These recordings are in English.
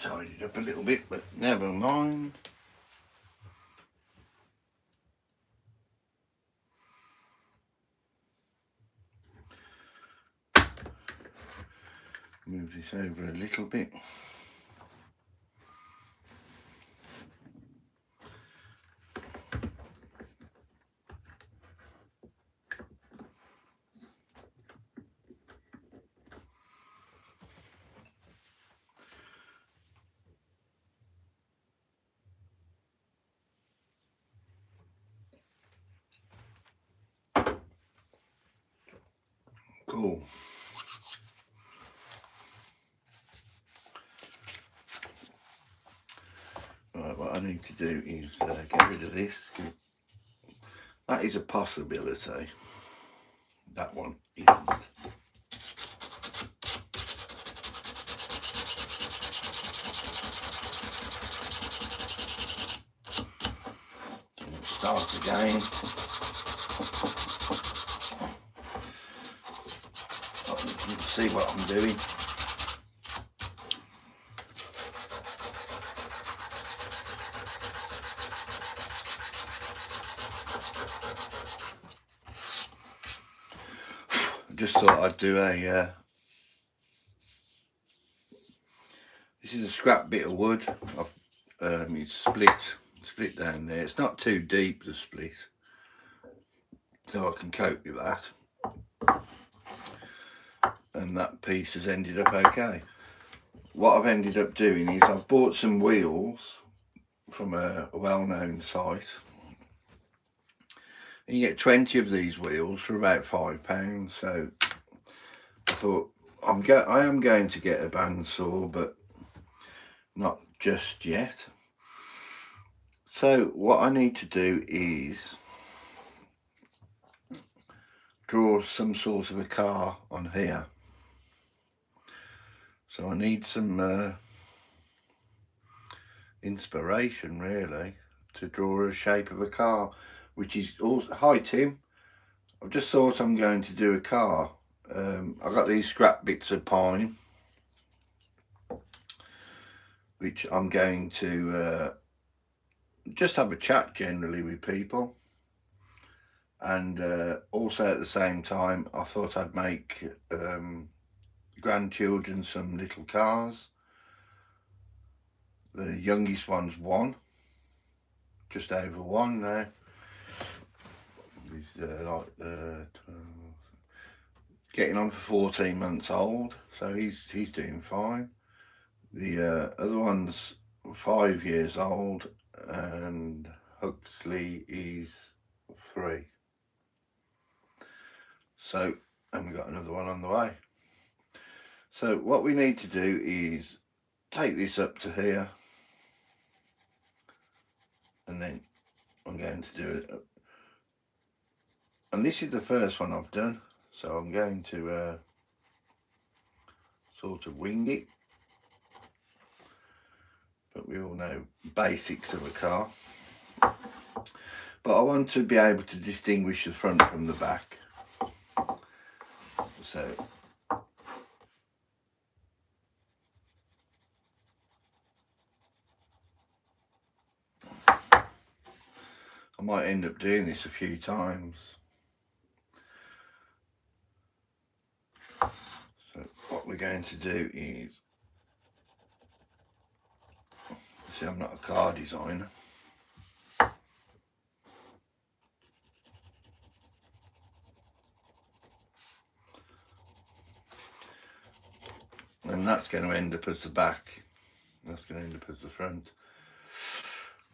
tidied up a little bit, but never mind. Move this over a little bit. Cool. Right, what I need to do is get rid of this. That is a possibility. That one isn't. Start again. See what I'm doing. Just thought I'd do a this is a scrap bit of wood. It's split down there. It's not too deep, the split, so I can cope with that. And that piece has ended up okay. What I've ended up doing is I've bought some wheels from a well-known site. And you get 20 of these wheels for about £5. So I thought I am going to get a bandsaw, but not just yet. So what I need to do is draw some sort of a car on here. So I need some inspiration really to draw a shape of a car, which is also, hi Tim, I've just thought I'm going to do a car. I got these scrap bits of pine, which I'm going to just have a chat generally with people, and also at the same time I thought I'd make grandchildren some little cars. The youngest one's 1, just over 1 now. He's getting on for 14 months old, so he's doing fine. The other one's 5 years old, and Huxley is 3. So, and we've got another one on the way. So what we need to do is take this up to here, and then I'm going to do it. And this is the first one I've done, so I'm going to sort of wing it. But we all know basics of a car. But I want to be able to distinguish the front from the back. So I might end up doing this a few times. So what we're going to do is, see, I'm not a car designer. And that's going to end up as the back. That's going to end up as the front.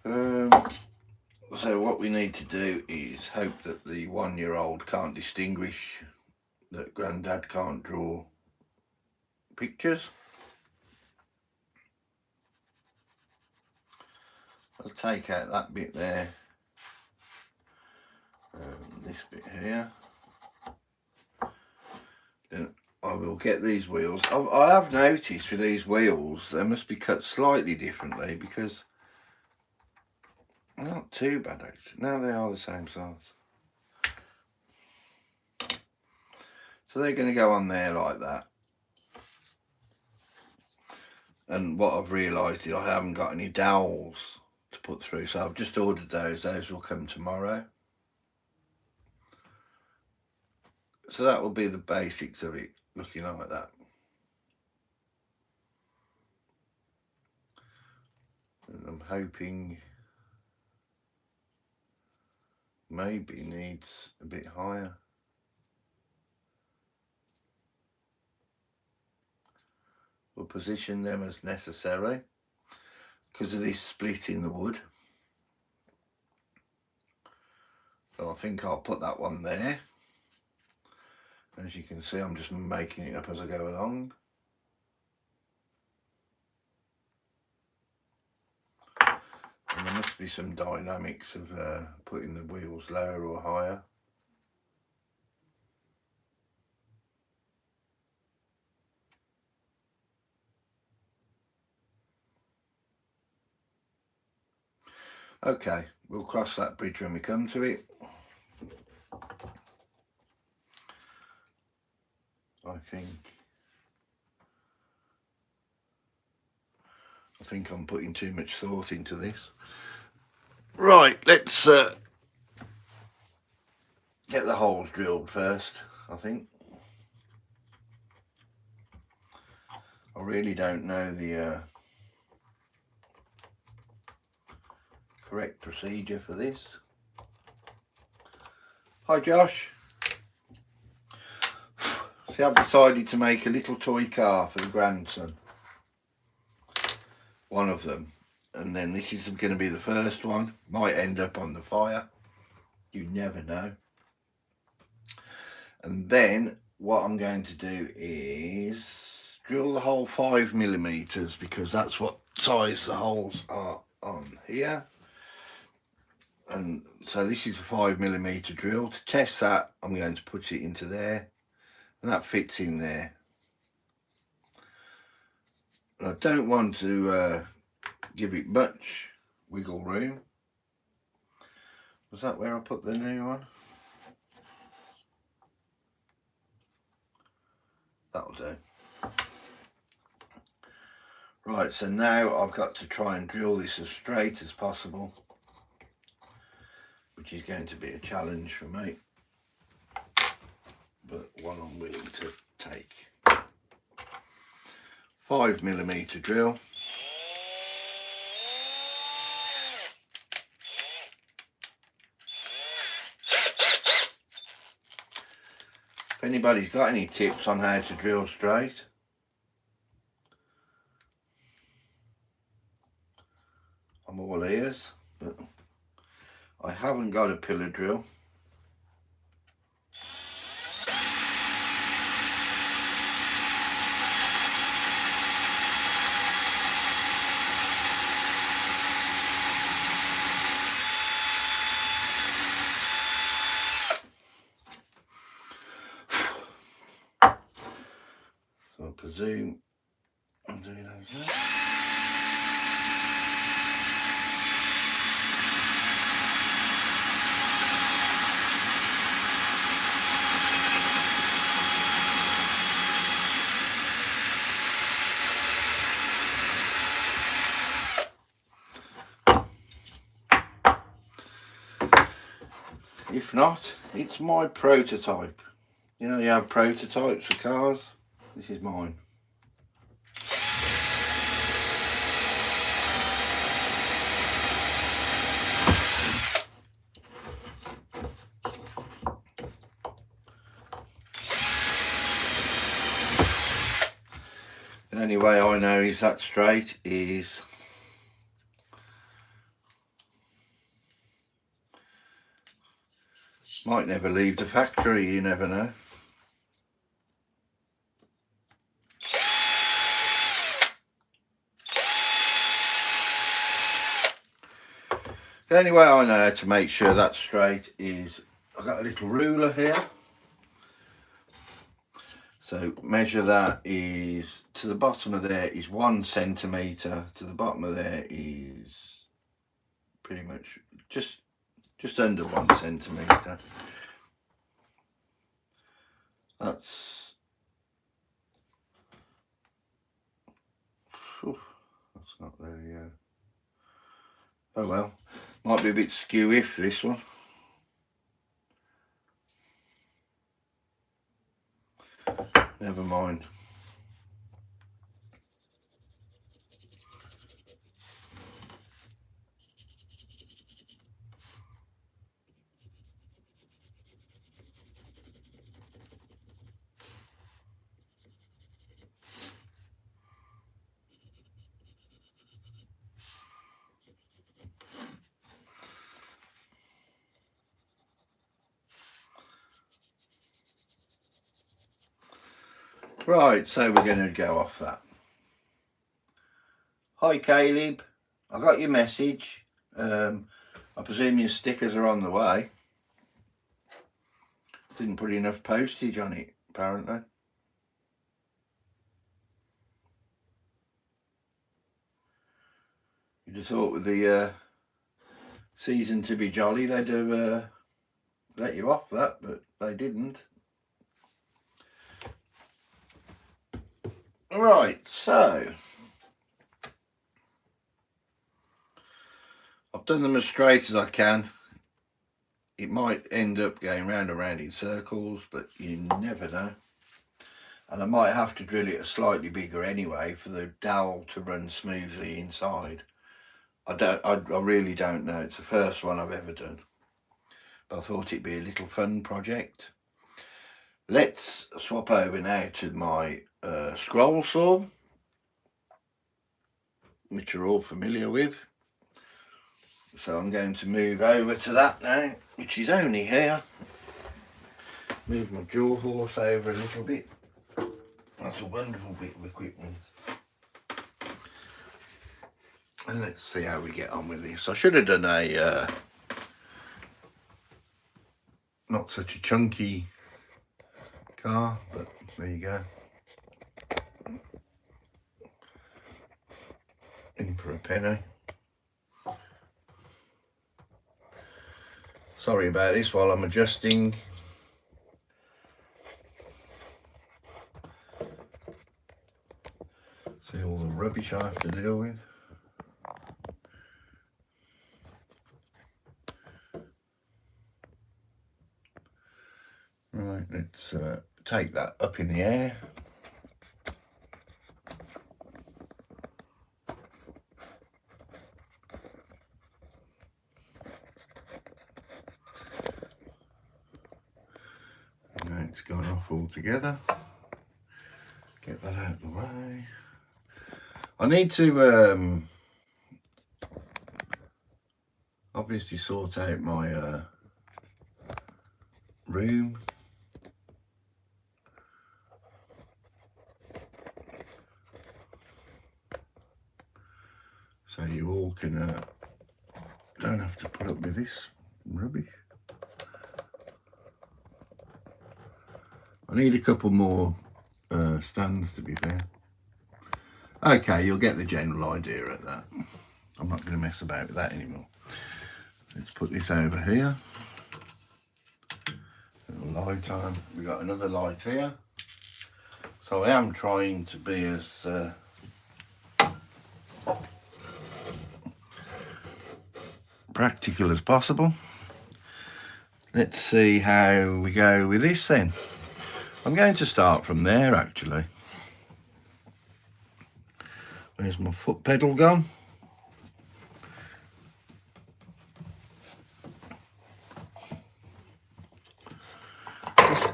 So what we need to do is hope that the 1-year-old can't distinguish, that Grandad can't draw pictures. I'll take out that bit there, this bit here. Then I will get these wheels. I have noticed with these wheels they must be cut slightly differently, because they're not too bad actually. No, they are the same size. So they're going to go on there like that. And what I've realised is I haven't got any dowels to put through, so I've just ordered those. Those will come tomorrow. So that will be the basics of it, looking like that. And I'm hoping maybe needs a bit higher. We'll position them as necessary because of this split in the wood. So I think I'll put that one there. As you can see, I'm just making it up as I go along. And there must be some dynamics of putting the wheels lower or higher. Okay, we'll cross that bridge when we come to it. I think I'm putting too much thought into this. Right, let's get the holes drilled first, I think. I really don't know the correct procedure for this. Hi Josh. See, I've decided to make a little toy car for the grandson. One of them. And then this is going to be the first one. Might end up on the fire. You never know. And then what I'm going to do is drill the hole 5mm because that's what size the holes are on here. And so this is a 5mm drill. To test that, I'm going to put it into there. And that fits in there. And I don't want to give it much wiggle room. Was that where I put the new one? That'll do. Right, so now I've got to try and drill this as straight as possible, which is going to be a challenge for me, but one I'm willing to take. 5mm drill. If anybody's got any tips on how to drill straight, I'm all ears, but I haven't got a pillar drill. So I presume I'm doing okay. If not, it's my prototype. You know, you have prototypes for cars. This is mine. The only way I know is that straight is might never leave the factory, you never know. The only way I know how to make sure that's straight is I've got a little ruler here. So measure that is to the bottom of there is 1 centimetre, to the bottom of there is pretty much just under 1 centimetre. That's Oh well, might be a bit skewy for this one. Never mind. Right, so we're going to go off that. Hi Caleb, I got your message. I presume your stickers are on the way. Didn't put enough postage on it, apparently. You'd have thought with the season to be jolly, they'd have let you off that, but they didn't. Right, so I've done them as straight as I can. It might end up going round and round in circles, but you never know. And I might have to drill it slightly bigger anyway for the dowel to run smoothly inside. I really don't know. It's the first one I've ever done, but I thought it'd be a little fun project. Let's swap over now to my scroll saw, which you're all familiar with. So I'm going to move over to that now, which is only here. Move my jaw horse over a little bit. That's a wonderful bit of equipment. And let's see how we get on with this. I should have done a not such a chunky car, but there you go. In for a penny. Sorry about this while I'm adjusting. See all the rubbish I have to deal with. Right, let's take that up in the air. Now it's gone off altogether. Get that out of the way. I need to obviously sort out my room. So you all can don't have to put up with this rubbish. I need a couple more stands, to be fair. Okay, you'll get the general idea at that. I'm not going to mess about with that anymore. Let's put this over here. Little light on. We've got another light here. So I am trying to be as practical as possible. Let's see how we go with this then. I'm going to start from there actually. Where's my foot pedal gone?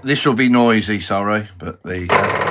This will be noisy, sorry, but there you go.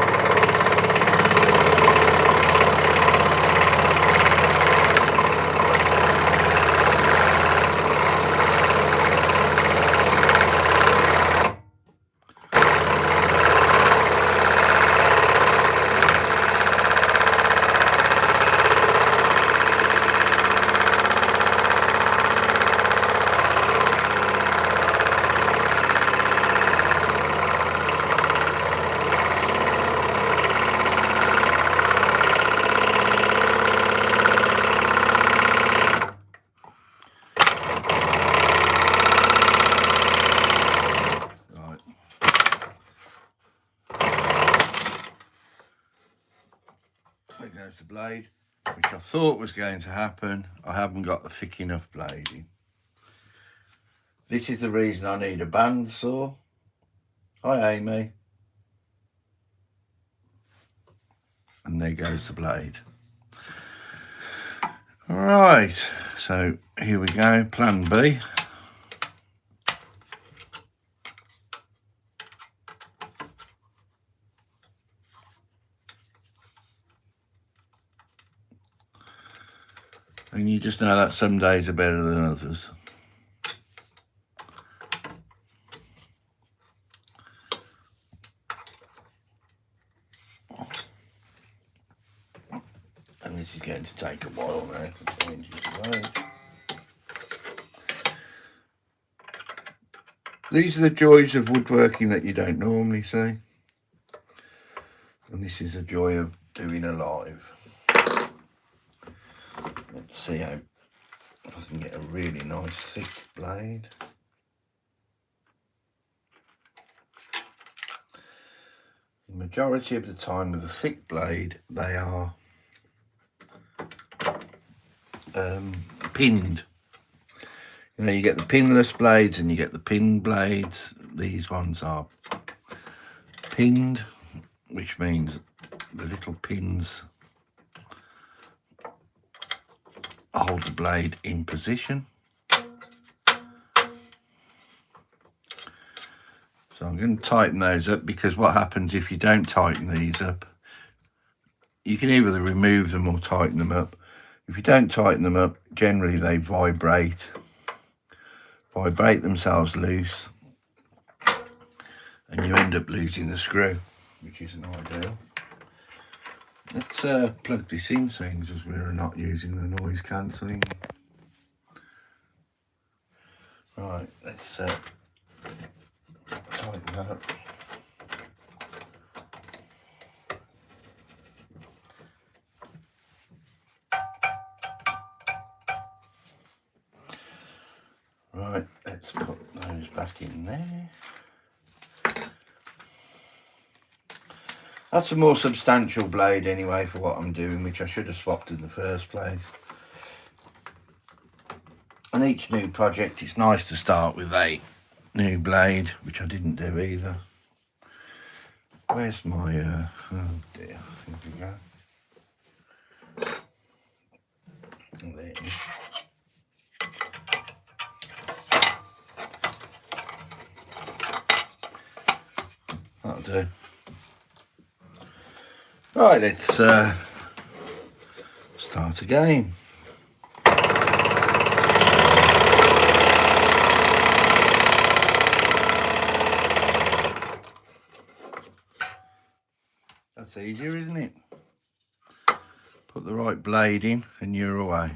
There goes the blade. which I thought was going to happen. I haven't got the thick enough blade in. This is the reason I need a bandsaw. Hi Amy. And there goes the blade. Right, so here we go, plan B. And you just know that some days are better than others. And this is going to take a while now to change this blade. These are the joys of woodworking that you don't normally see. And this is the joy of doing a live. Let's see how if I can get a really nice thick blade. The majority of the time with a thick blade, they are pinned. You know, you get the pinless blades and you get the pinned blades. These ones are pinned, which means the little pins hold the blade in position. So I'm going to tighten those up, because what happens if you don't tighten these up, you can either remove them or tighten them up. If you don't tighten them up, generally they vibrate themselves loose, and you end up losing the screw, which isn't ideal. Let's plug this in, seeing as we're not using the noise cancelling. Right, let's tighten that up. Right, let's put those back in there. That's a more substantial blade anyway for what I'm doing, which I should have swapped in the first place. On each new project, it's nice to start with a new blade, which I didn't do either. Where's my, oh dear, here we go. There it is. That'll do. Right, let's start again. That's easier, isn't it? Put the right blade in and you're away.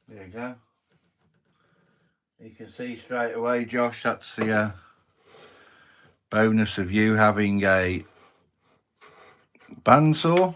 There you go. You can see straight away, Josh, that's the bonus of you having a bandsaw.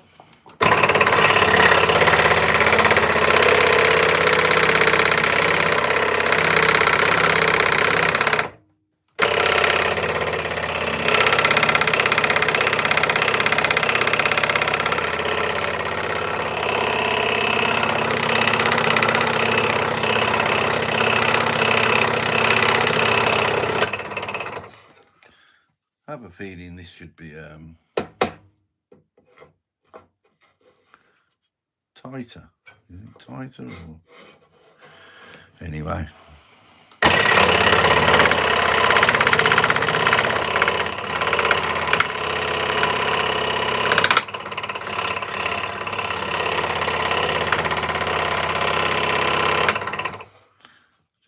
I have a feeling this should be tighter. Is it tighter or anyway?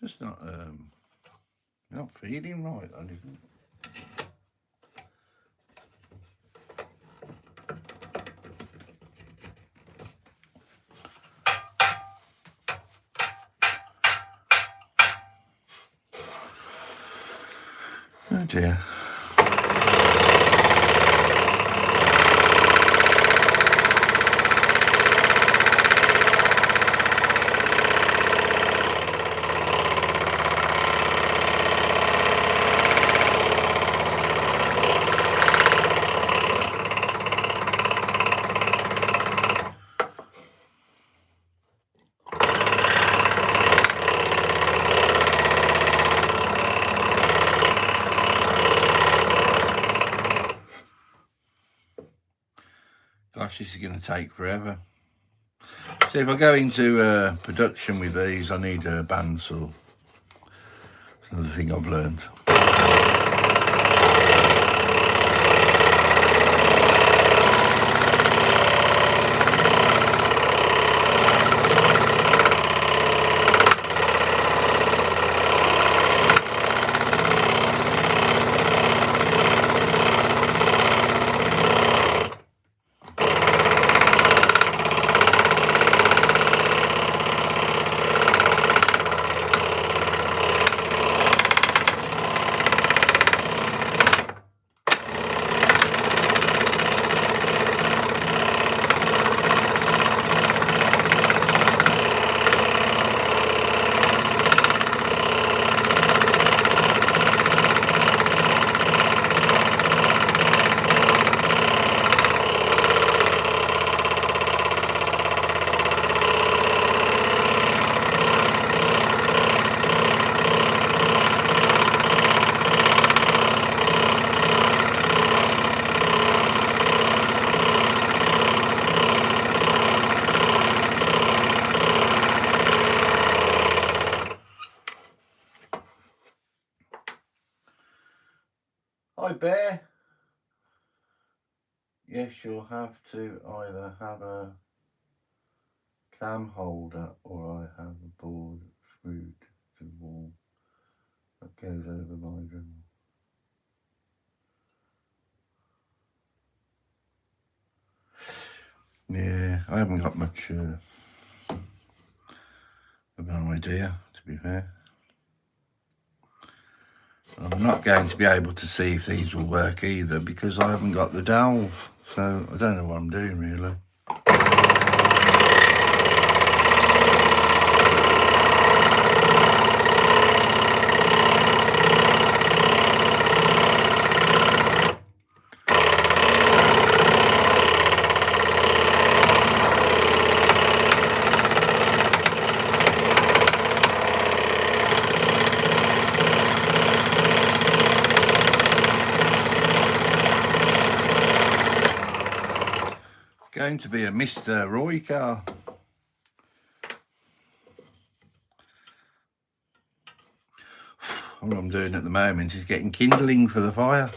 Just not feeding right, isn't it? Oh dear. Gosh, this is going to take forever. So if I go into production with these, I need a bandsaw. It's another thing I've learned. Hi Bear. Yes, you'll have to either have a cam holder or I have a board screwed to the wall that goes over my dremel. Yeah, I haven't got much of an idea, to be fair. I'm not going to be able to see if these will work either because I haven't got the dowel, so I don't know what I'm doing really. Going to be a Mr. Roy car. All I'm doing at the moment is getting kindling for the fire.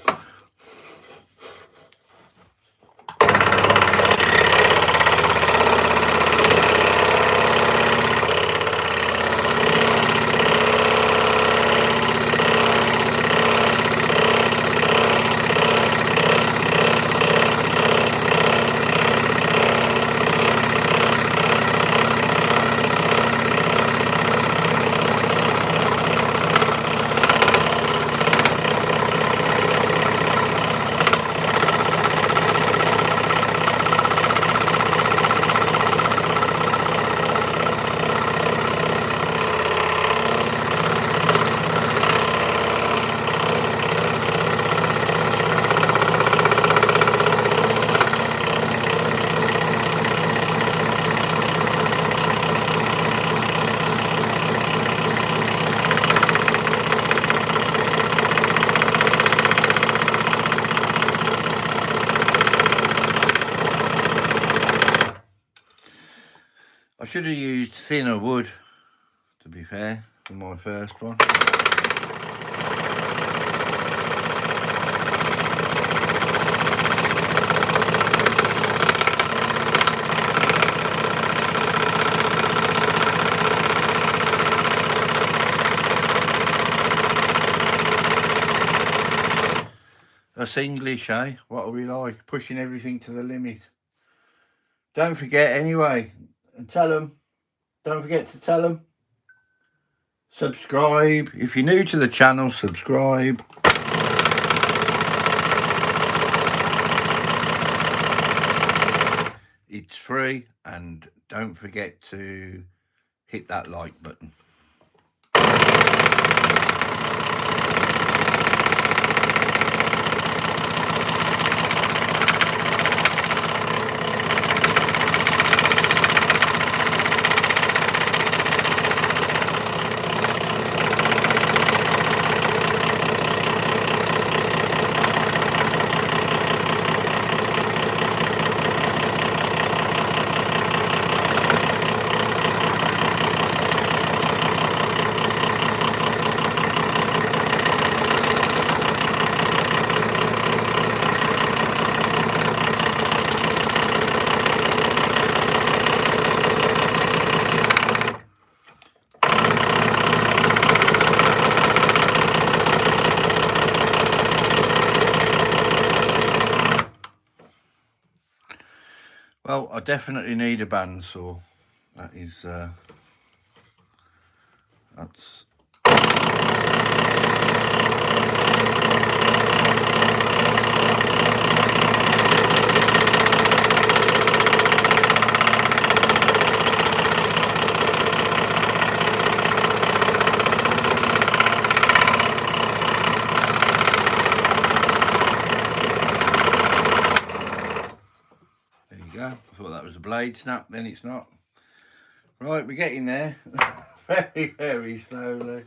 I should have used thinner wood, to be fair, for my first one. Us English, eh? What are we like? Pushing everything to the limit. Don't forget anyway, and tell them, don't forget to tell them, subscribe. If you're new to the channel, subscribe. It's free, and don't forget to hit that like button. Well, I definitely need a bandsaw. That is, that's... There you go. I thought that was a blade snap, then it's not. Right, we're getting there. Very, very slowly.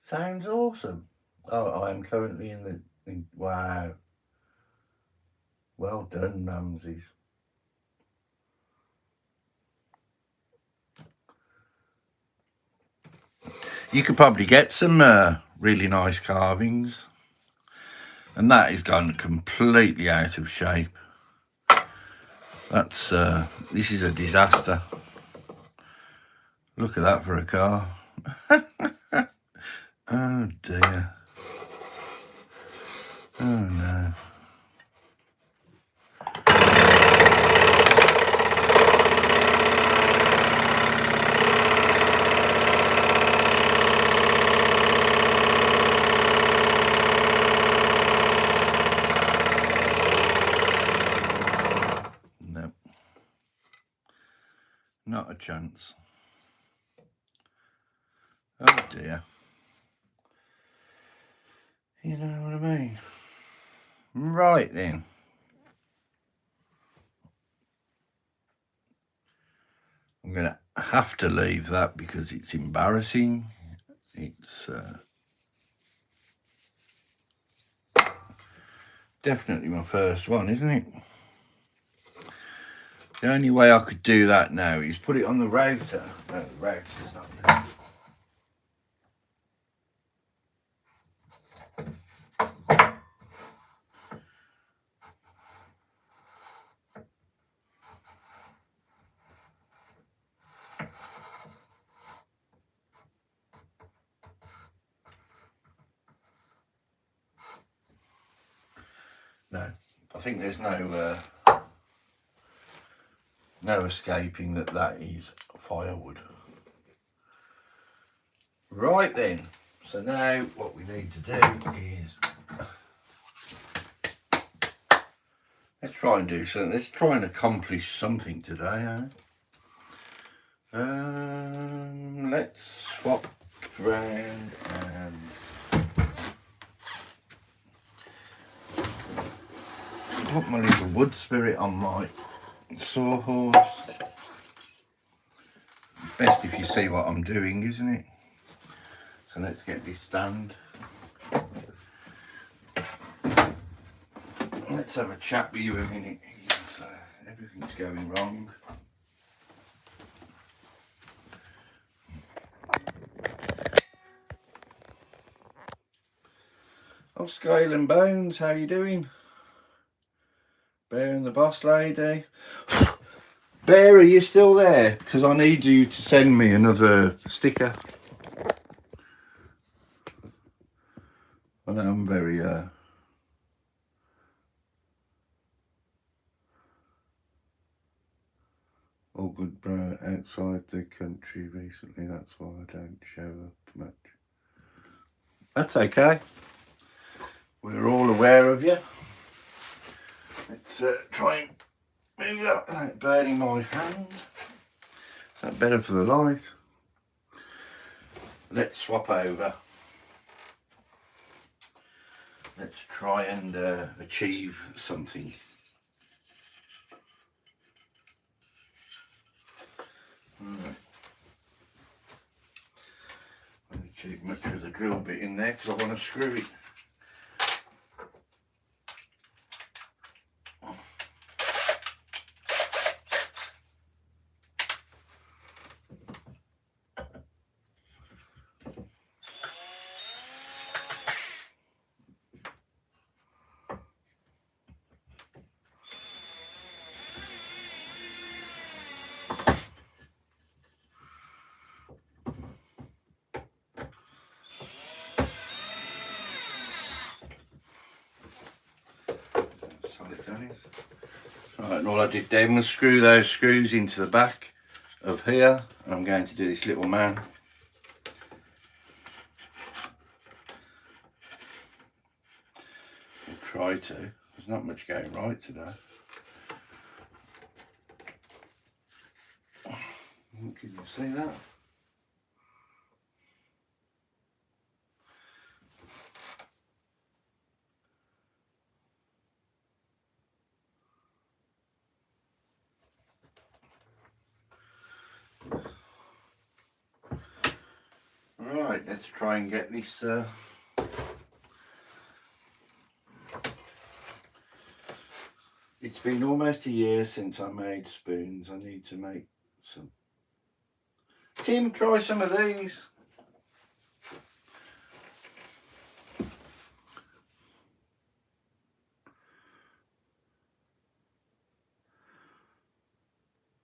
Sounds awesome. Oh, I am currently in the... wow. Well done, Ramses. You could probably get some really nice carvings. And that has gone completely out of shape. That's this is a disaster. Look at that for a car. Oh dear. Oh no. No. Not a chance. Oh dear. You know what I mean? Right then. I'm going to have to leave that because it's embarrassing. It's definitely my first one, isn't it? The only way I could do that now is put it on the router. No, the router's not there. No, I think there's no escaping that is firewood. Right then, so now what we need to do is let's try and do something. Let's try and accomplish something today, let's swap around and put my little wood spirit on my sawhorse. Best if you see what I'm doing, isn't it? So let's get this stand. Let's have a chat with you a minute. So everything's going wrong. Oh, Scale and Bones, how you doing? Bear and the Boss Lady. Bear, are you still there? Because I need you to send me another sticker. I know I'm very all good bro outside the country recently, that's why I don't show up much. That's okay. We're all aware of you. Let's try and move that without burning my hand. Is that better for the light? Let's swap over. Let's try and achieve something. Right. I don't achieve much with the drill bit in there because I want to screw it. Right, and all I did then was screw those screws into the back of here, and I'm going to do this little man. I'll try to. There's not much going right today. Can you see that? Right, let's try and get this it's been almost a year since I made spoons. I need to make some. Tim, try some of these.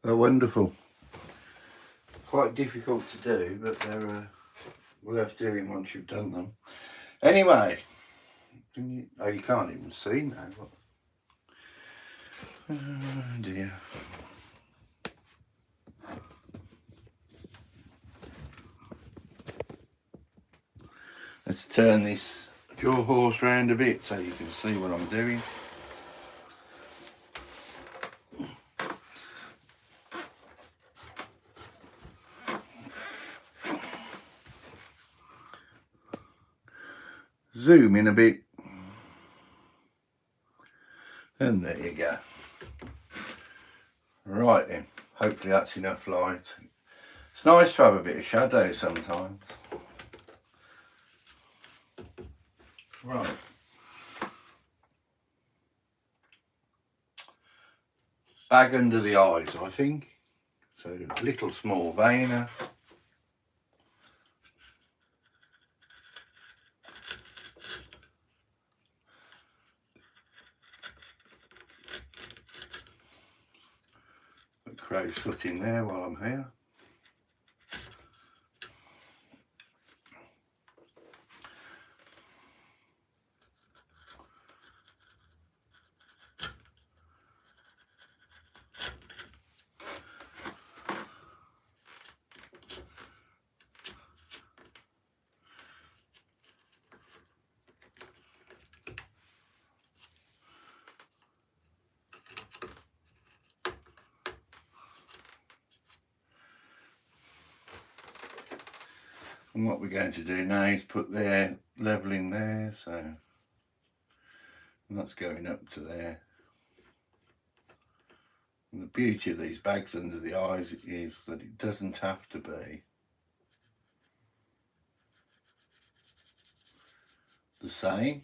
They're wonderful. Quite difficult to do, but they're worth doing once you've done them. Anyway, you can't even see now. Oh dear. Let's turn this jaw horse round a bit so you can see what I'm doing. Zoom in a bit. And there you go. Right then, hopefully that's enough light. It's nice to have a bit of shadow sometimes. Right. Bag under the eyes, I think. So a little small veiner. Put crow's foot in there while I'm here. And what we're going to do now is put their leveling there, so and that's going up to there. And the beauty of these bags under the eyes is that it doesn't have to be the same,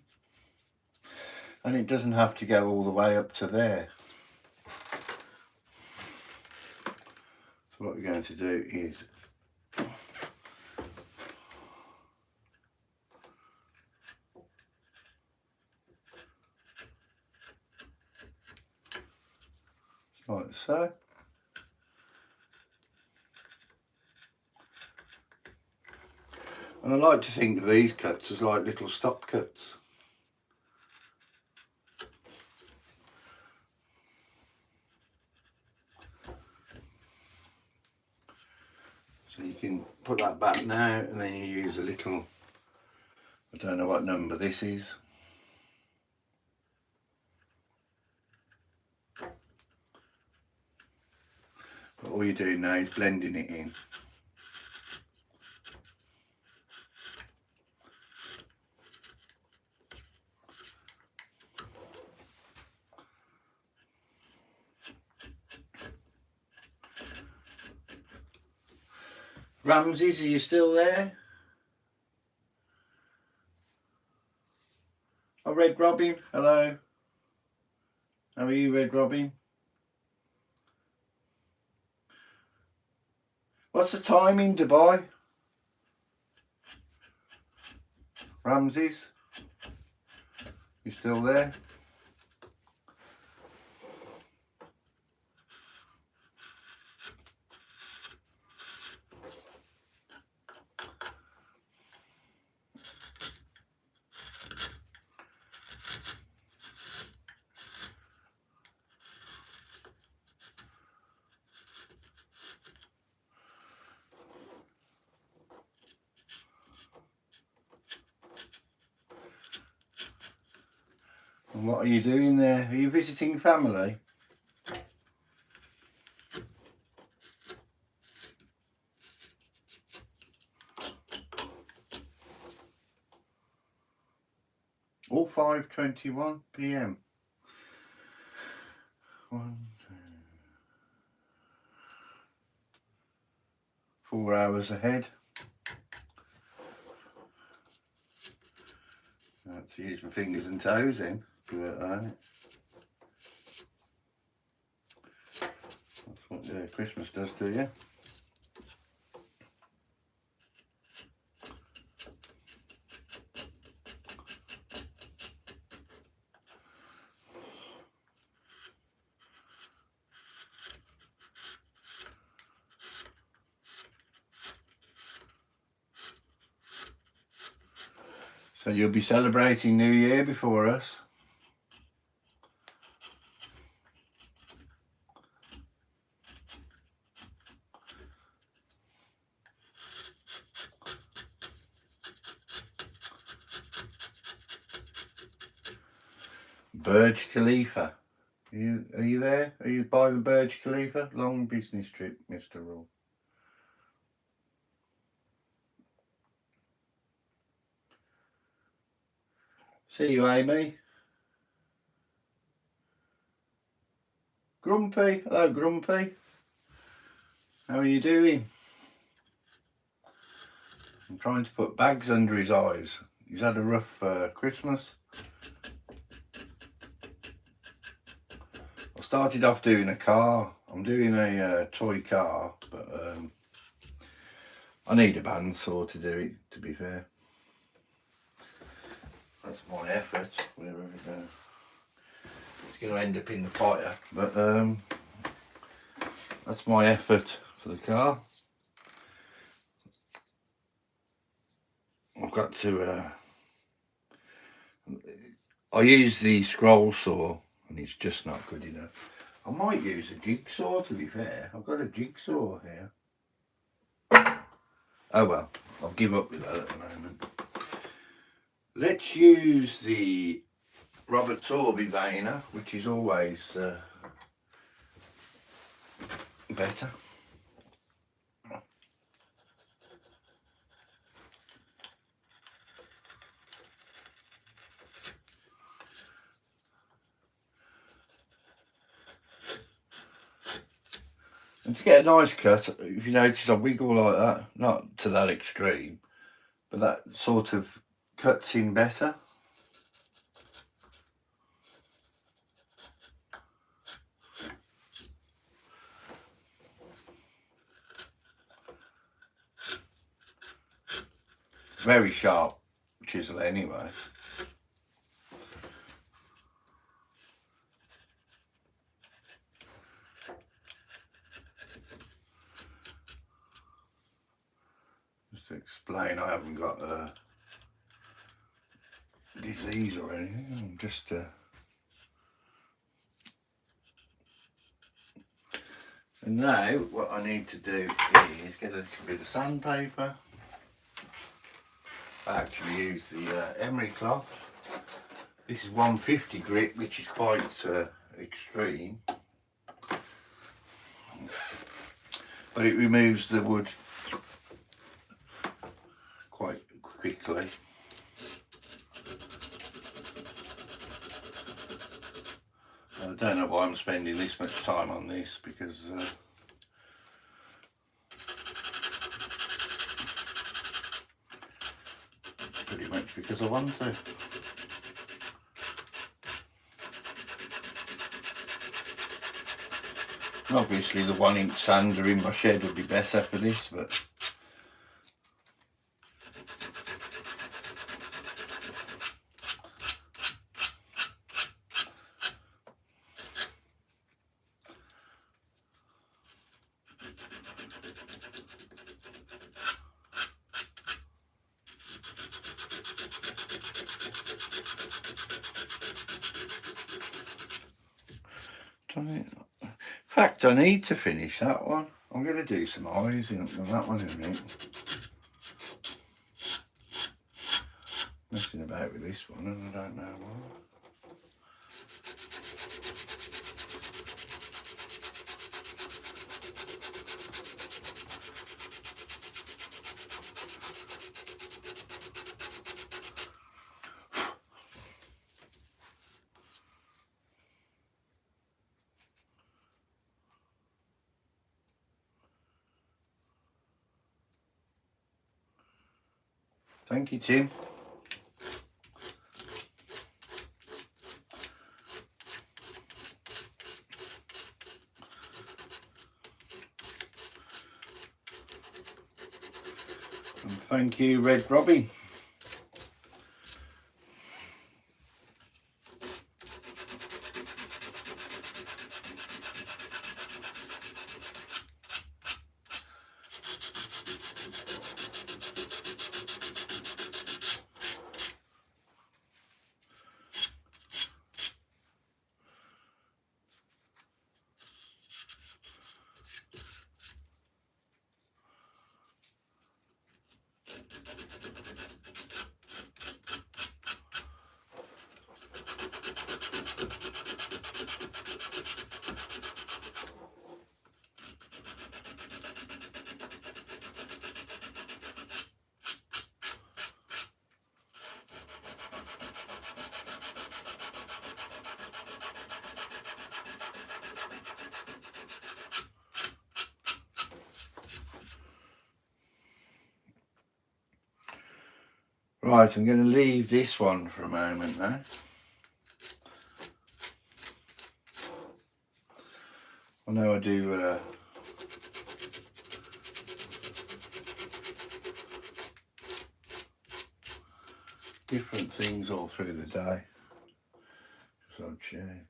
and it doesn't have to go all the way up to there. So what we're going to do is like so. And I like to think of these cuts as like little stop cuts. So you can put that back now, and then you use a little, I don't know what number this is. all you're doing now is blending it in. Ramses, are you still there? Oh, Red Robin, hello. How are you, Red Robin? What's the time in Dubai? Ramses, you still there? And what are you doing there? Are you visiting family? All 5:21 p.m. 1, 2, 4 hours ahead. I have to use my fingers and toes in to work that out. That's what Christmas does to you. So you'll be celebrating New Year before us. Burj Khalifa. Are you there? Are you by the Burj Khalifa? Long business trip, Mr. Raw. See you, Amy. Grumpy. Hello, Grumpy. How are you doing? I'm trying to put bags under his eyes. He's had a rough Christmas. I started off doing a car. I'm doing a toy car, but I need a bandsaw to do it, to be fair. That's my effort, wherever it goes. It's going to end up in the fire, but that's my effort for the car. I've got to I use the scroll saw and it's just not good enough. I might use a jigsaw, to be fair. I've got a jigsaw here. Oh well, I'll give up with that at the moment. Let's use the Robert Sorby veiner, which is always better. And to get a nice cut, if you notice I wiggle like that, not to that extreme, but that sort of cuts in better. Very sharp chisel anyway. Just to explain, I haven't got a disease or anything. I'm just and now what I need to do is get a little bit of sandpaper. I actually use the emery cloth. This is 150 grit, which is quite extreme. but it removes the wood quite quickly. I don't know why I'm spending this much time on this, because pretty much because I want to. Obviously the 1-inch sander in my shed would be better for this, but in fact I need to finish that one. I'm going to do some eyes in that one in a minute. Messing about with this one and I don't know why. Thank you, Tim. And thank you, Red Robbie. Right, I'm going to leave this one for a moment now. I know I do different things all through the day, so I'd share.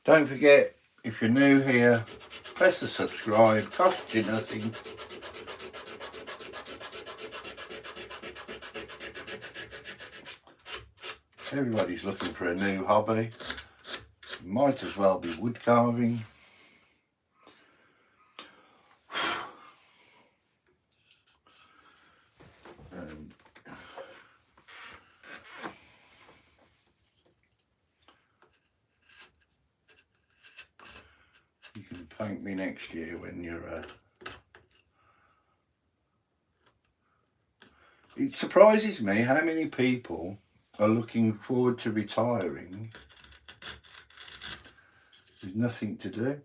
Don't forget, if you're new here, press the subscribe, costs you nothing. Everybody's looking for a new hobby. Might as well be wood carving. You can thank me next year when you're it surprises me how many people are looking forward to retiring with nothing to do.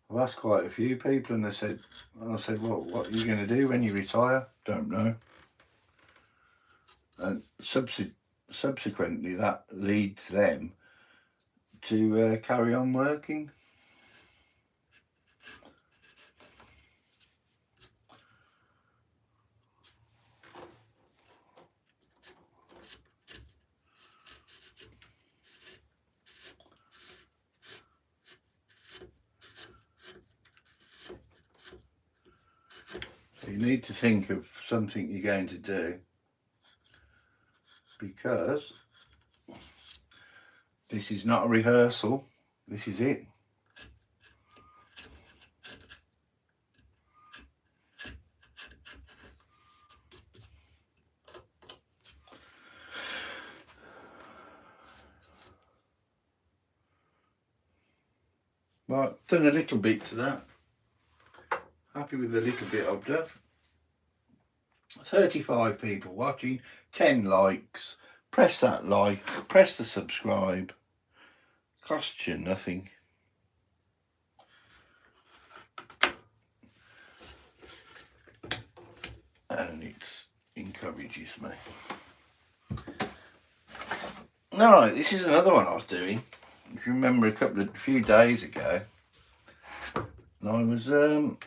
I've asked quite a few people and I said, well, what are you going to do when you retire? Don't know. And subsequently that leads them to carry on working. So you need to think of something you're going to do, because this is not a rehearsal, this is it. Right, done a little bit to that. Happy with the little bit I've done. 35 people watching, 10 likes. Press that like, press the subscribe. Costs you nothing. And it encourages me. Alright, this is another one I was doing. If you remember a few days ago, and I was going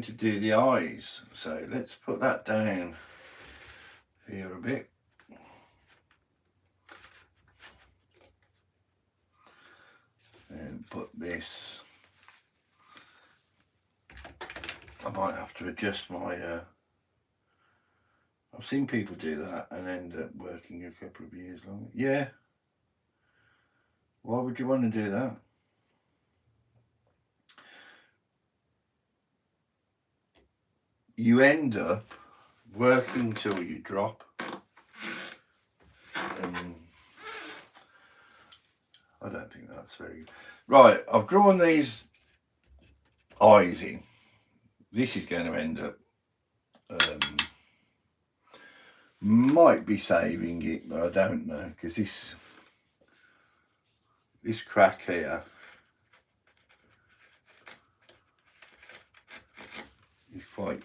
to do the eyes. So let's put that down here a bit. And put this. I might have to adjust my I've seen people do that and end up working a couple of years longer. Yeah. Why would you want to do that? You end up working till you drop. And I don't think that's very good. Right, I've drawn these eyes in. This is going to end up might be saving it, but I don't know, because this crack here is quite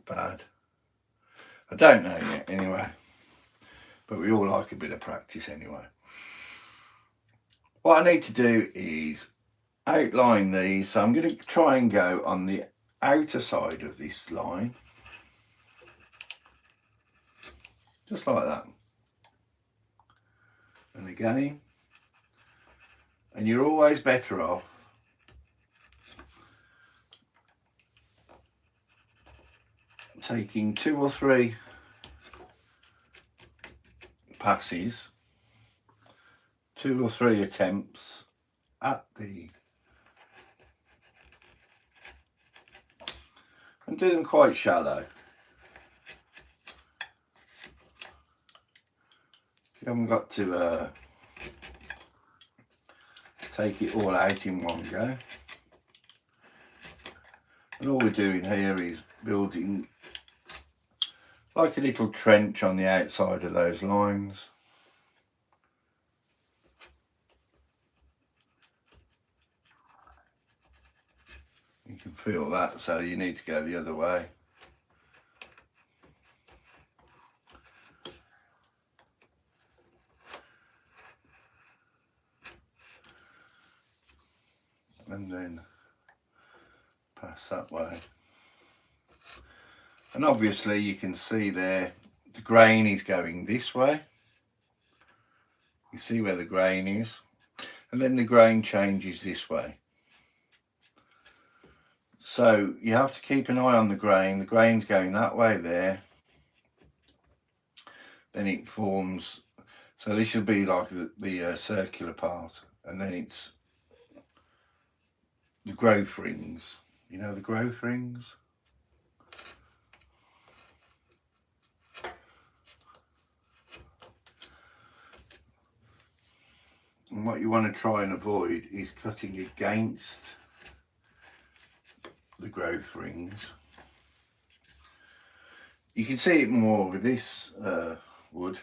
bad. I don't know yet anyway, but we all like a bit of practice anyway. What I need to do is outline these, so I'm going to try and go on the outer side of this line, just like that. And again, and you're always better off taking 2 or 3 passes, 2 or 3 attempts at the, and do them quite shallow. You haven't got to take it all out in one go. And all we're doing here is building like a little trench on the outside of those lines. You can feel that, so you need to go the other way. And then pass that way. And obviously you can see there the grain is going this way. You see where the grain is, and then the grain changes this way. So you have to keep an eye on the grain. The grain's going that way there. Then it forms, so this will be like the circular part, and then it's the growth rings. You know the growth rings? And what you want to try and avoid is cutting against the growth rings. You can see it more with this wood.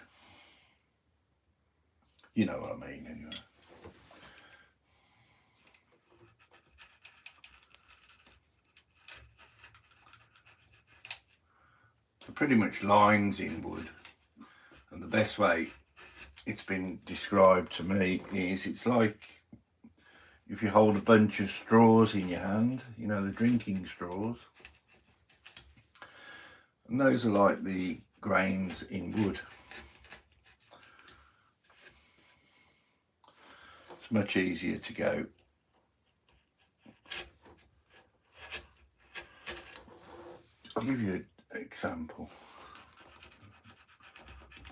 You know what I mean anyway. They're pretty much lines in wood, and the best way it's been described to me is it's like if you hold a bunch of straws in your hand, you know, the drinking straws, and those are like the grains in wood. It's much easier to go I'll give you an example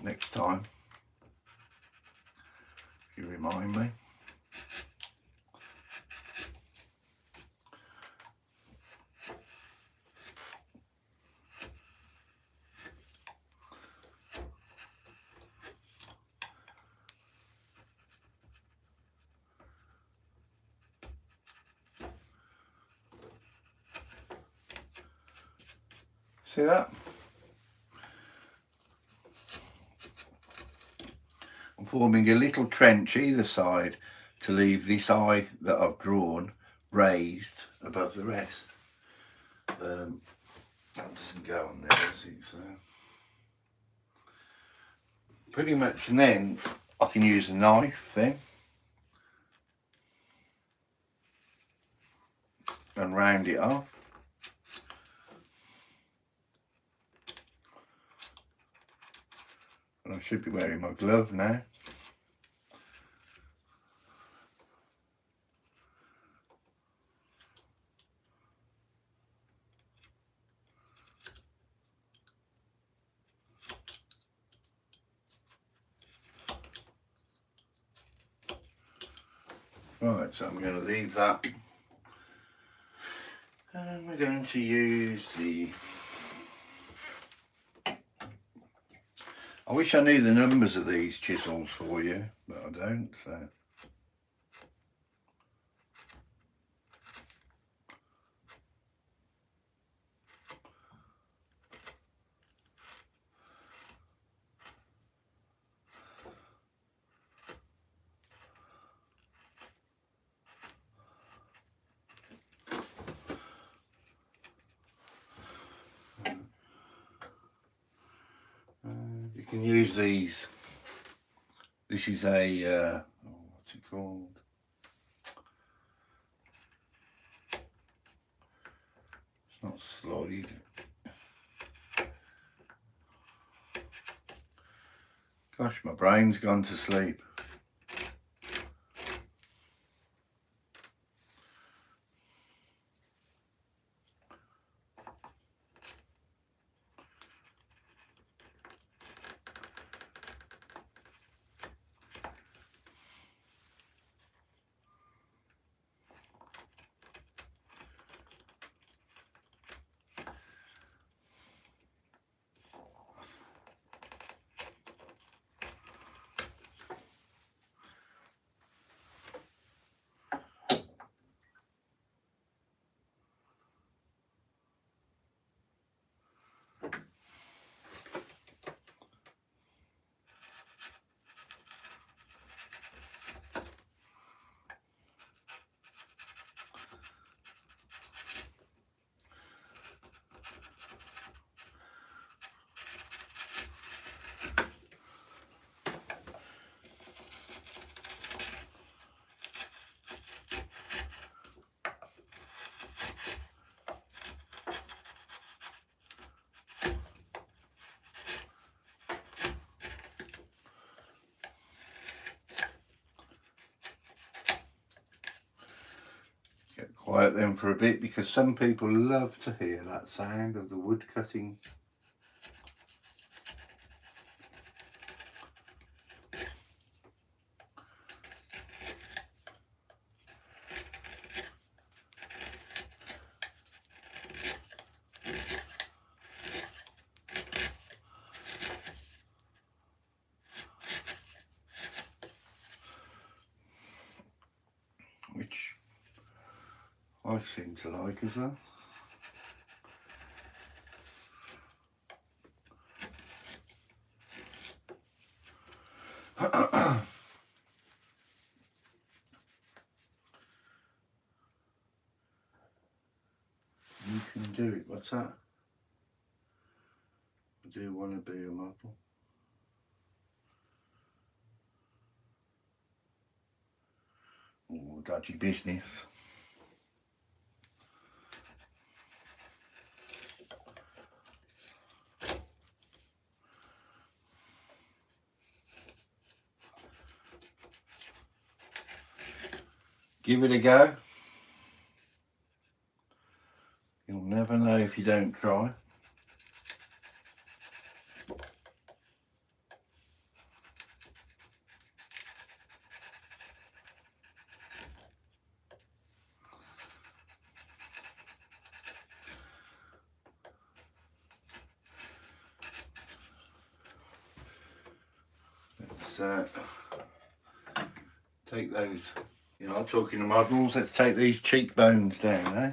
next time, if you remind me. See that? I'm forming a little trench either side to leave this eye that I've drawn raised above the rest. That doesn't go on there, does it? So pretty much, and then I can use a knife then and round it off. And I should be wearing my glove now. Right, so I'm going to leave that, and we're going to use the, I wish I knew the numbers of these chisels for you, but I don't, so. You can use these. This is a, what's it called? It's not slide. Gosh, my brain's gone to sleep. Get quiet then for a bit, because some people love to hear that sound of the wood cutting. Which I seem to like as well. You can do it. What's that? I do want to be a model. Oh, dodgy business. Give it a go. You'll never know if you don't try. Let's take those, you know, talking to models, let's take these cheekbones down, eh?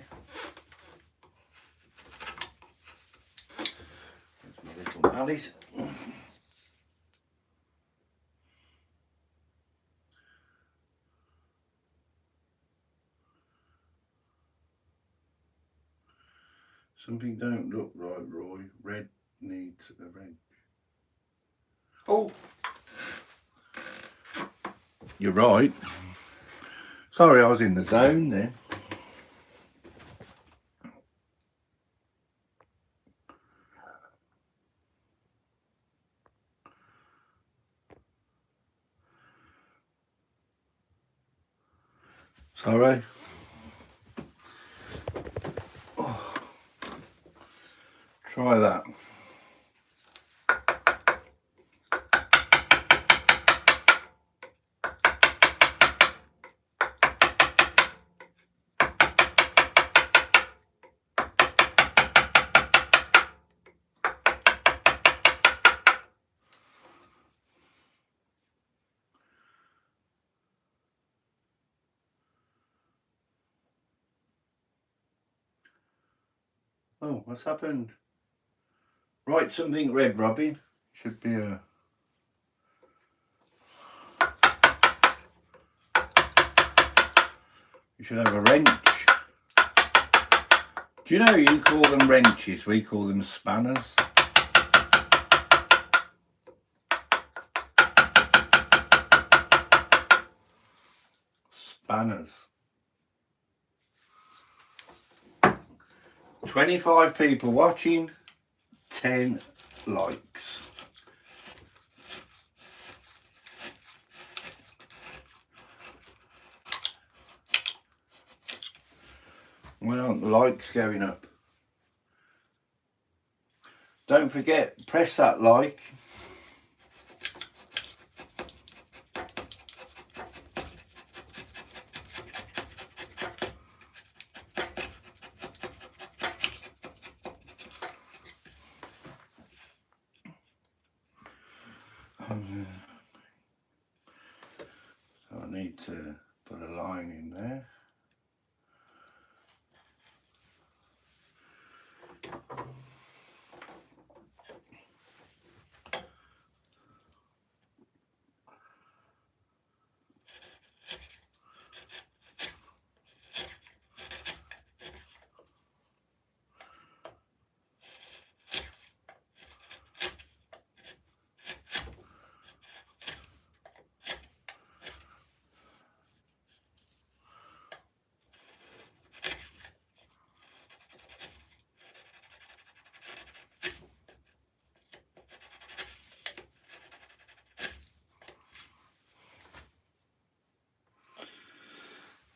smell it. Something don't look right, Roy. Red needs a wrench. Oh, you're right. Sorry, I was in the zone then. Sorry. Oh, try that. Oh, what's happened? Write something red, Robin. Should be a... You should have a wrench. Do you know you call them wrenches? We call them spanners. Spanners. 25 people watching, 10 likes. Well, the likes going up. Don't forget, press that like. So I need to put a line in there.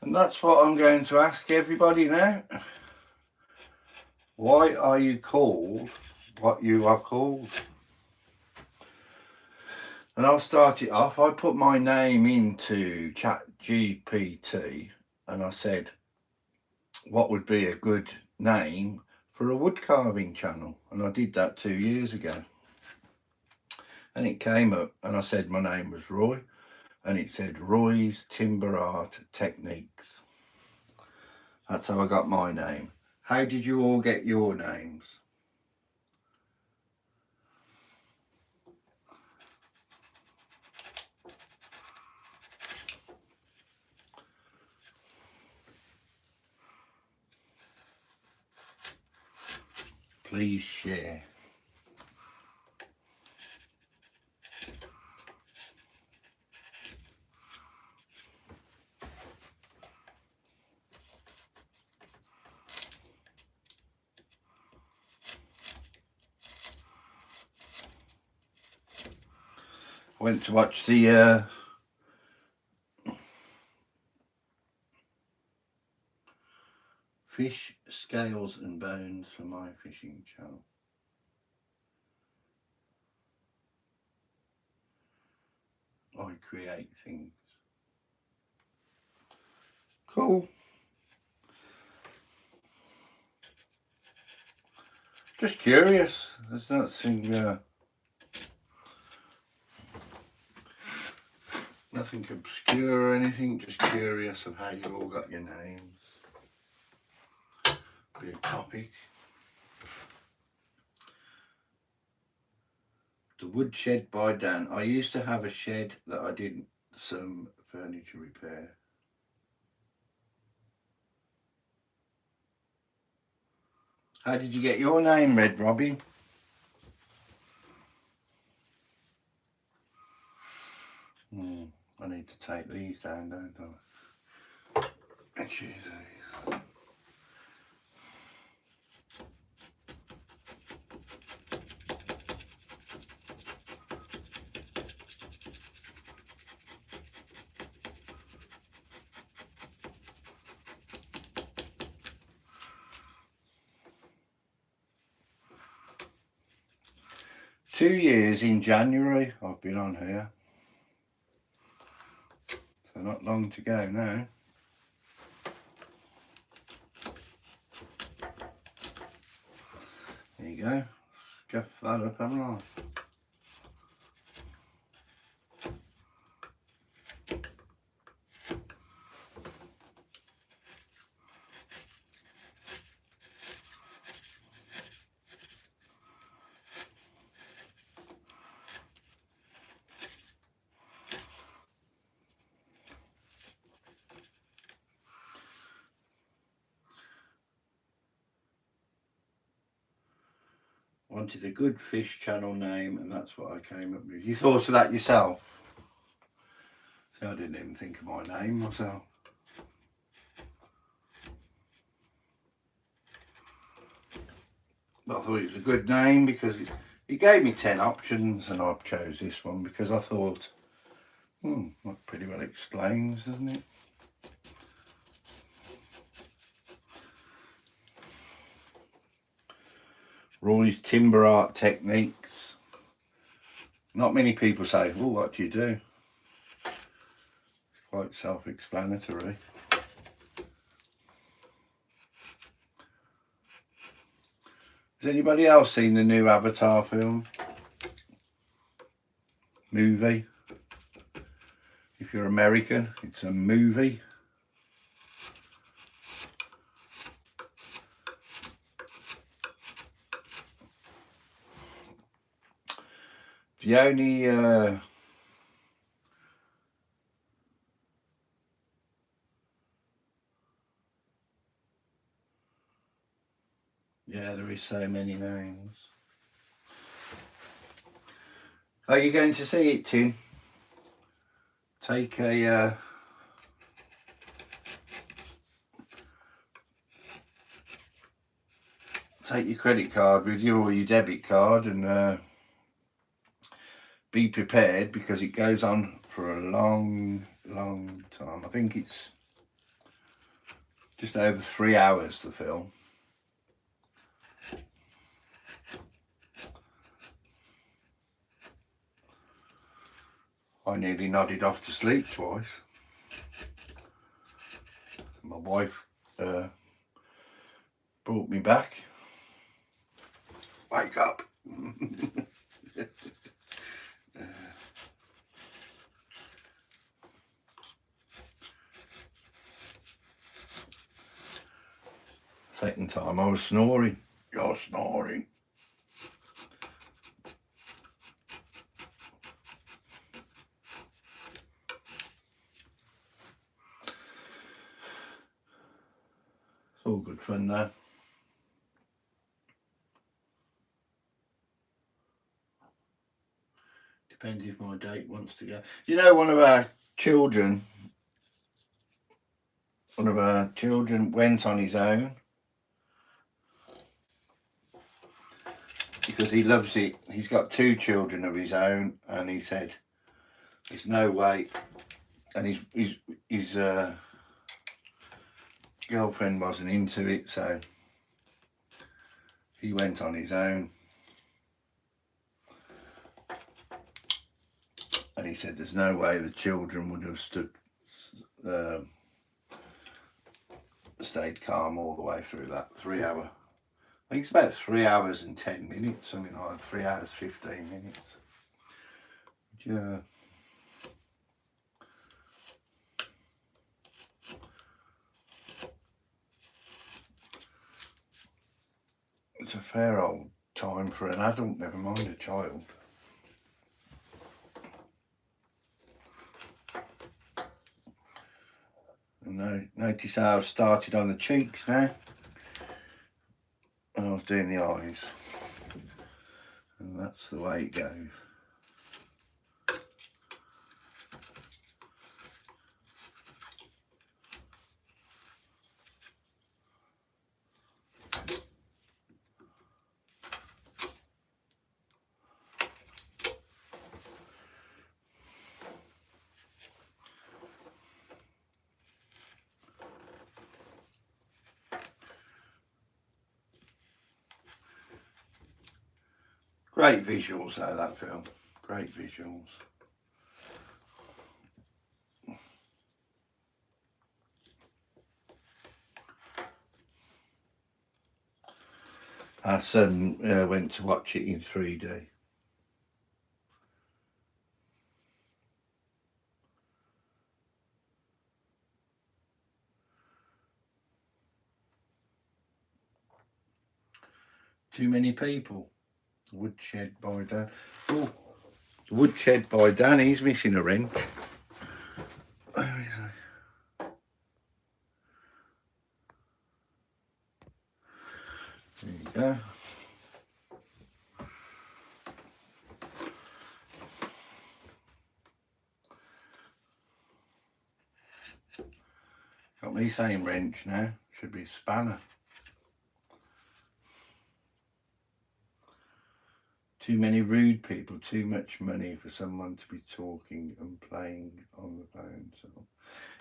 And that's what I'm going to ask everybody now. Why are you called what you are called? And I'll start it off. I put my name into ChatGPT and I said, what would be a good name for a wood carving channel? And I did that 2 years ago. And it came up and I said my name was Roy. And it said Roy's Timber Art Techniques. That's how I got my name. How did you all get your names? Please share. I went to watch the Fish, Scales and Bones for my fishing channel. I create things. Cool. Just curious. There's nothing nothing obscure or anything, just curious of how you all got your names. Be a topic. The wood shed by Dan. I used to have a shed that I did some furniture repair. How did you get your name, Red Robbie? I need to take these down, don't I? Actually, these. 2 years in January I've been on here. So not long to go now. There you go. Scuff that up, haven't I? Wanted a good fish channel name, and that's what I came up with. You thought of that yourself? So I didn't even think of my name myself. But I thought it was a good name because he gave me 10 options and I chose this one because I thought, that pretty well explains, doesn't it? Roy's Timber Art Techniques. Not many people say, oh, what do you do? It's quite self-explanatory. Has anybody else seen the new Avatar film? Movie? If you're American, it's a movie. The only yeah, there is so many names. Are you going to see it, Tim? Take a take your credit card with you or your debit card and be prepared because it goes on for a long time. I think it's just over 3 hours, the film. I nearly nodded off to sleep twice. My wife brought me back. Wake up. Second time I was snoring. You're snoring. It's all good fun though. Depends if my date wants to go. You know, one of our children went on his own because he loves it. He's got 2 children of his own, and he said there's no way. And his girlfriend wasn't into it, so he went on his own. And he said there's no way the children would have stayed calm all the way through that 3 hour. I think it's about 3 hours and 10 minutes, something like 3 hours 15 minutes. Yeah. It's a fair old time for an adult, never mind a child. Notice how I've started on the cheeks now. And I was doing the eyes. And that's the way it goes. Great visuals though, that film. Great visuals. Our son went to watch it in 3D. Too many people. The woodshed by Dan. Oh, the woodshed by Dan. He's missing a wrench. Where is he? There you go. Got me saying wrench now. Should be spanner. Too many rude people, too much money for someone to be talking and playing on the phone. So,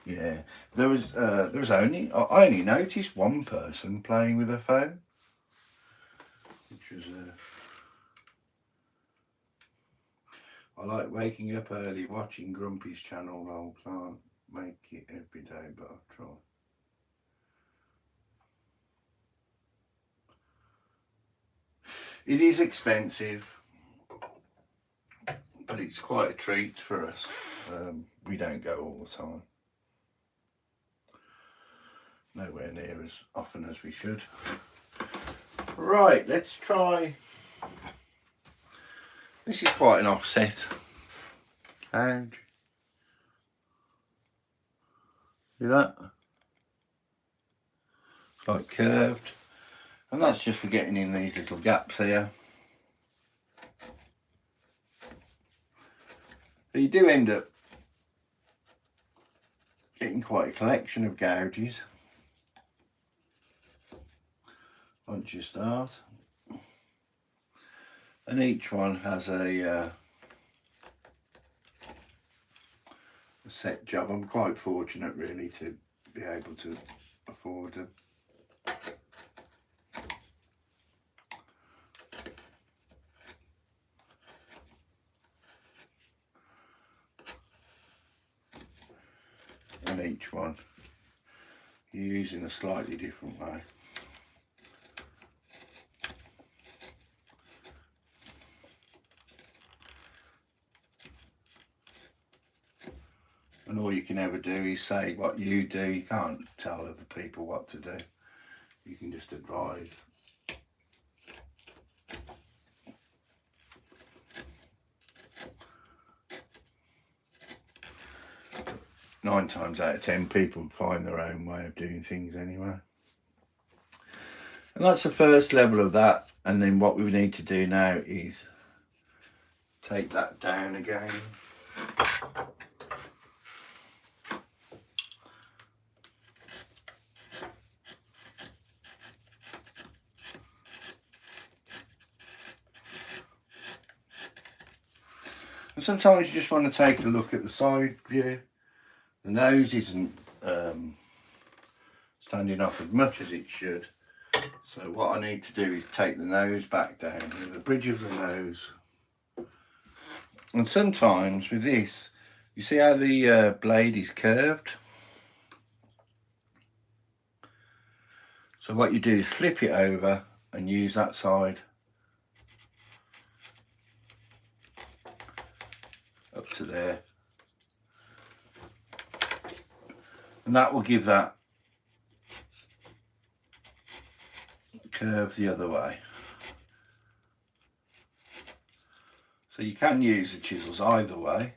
yeah, there was only I only noticed one person playing with a phone, which was I like waking up early, watching Grumpy's channel. I can't make it every day, but I'll try. It is expensive, but it's quite a treat for us. We don't go all the time. Nowhere near as often as we should. Right, let's try. This is quite an offset edge. See that? It's like curved. And that's just for getting in these little gaps here. So you do end up getting quite a collection of gouges once you start. And each one has a set job. I'm quite fortunate really to be able to afford them. And each one you use in a slightly different way. And all you can ever do is say what you do. You can't tell other people what to do. You can just advise. Nine times out of 10 people find their own way of doing things anyway. And that's the first level of that. And then what we need to do now is take that down again. And sometimes you just want to take a look at the side view. The nose isn't standing off as much as it should. So what I need to do is take the nose back down with the bridge of the nose. And sometimes with this, you see how the blade is curved? So what you do is flip it over and use that side up to there. And that will give that curve the other way. So you can use the chisels either way,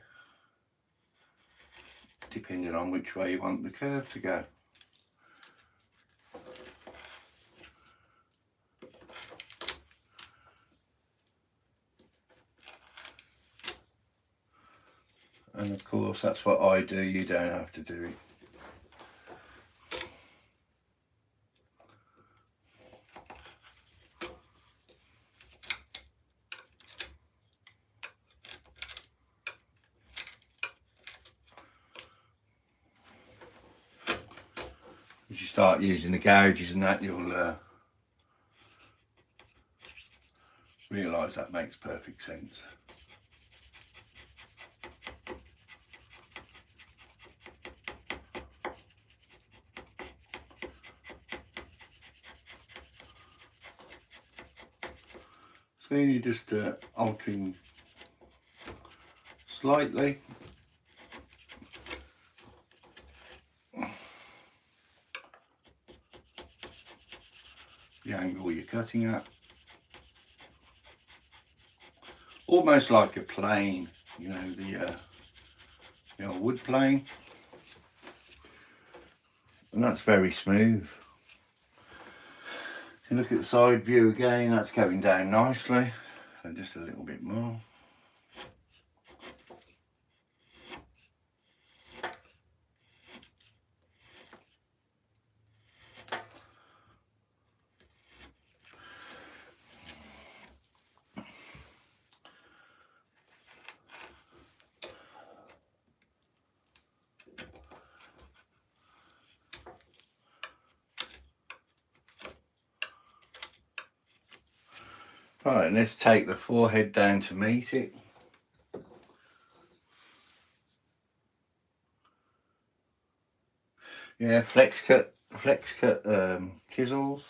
depending on which way you want the curve to go. And of course that's what I do, you don't have to do it. As you start using the gouges and that, you'll realise that makes perfect sense. So then you're just altering slightly. The angle you're cutting at. Almost like a plane, you know, the old wood plane. And that's very smooth. If you look at the side view again, that's going down nicely. So just a little bit more. Right, and let's take the forehead down to meet it. Yeah, flex cut chisels.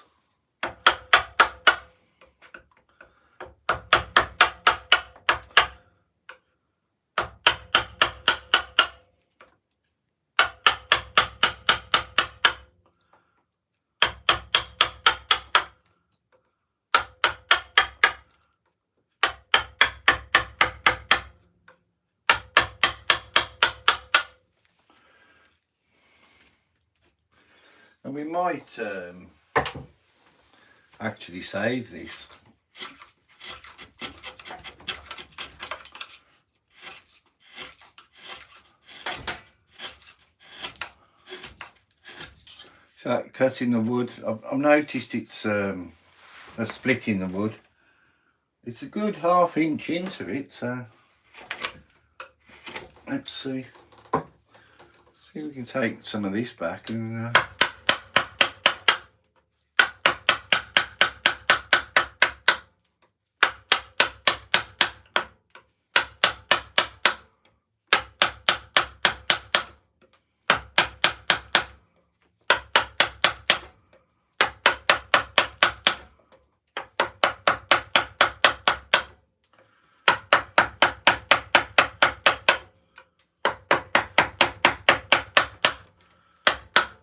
And we might actually save this. So cutting the wood, I've noticed it's a split in the wood. It's a good ½ inch into it, so let's see. See if we can take some of this back and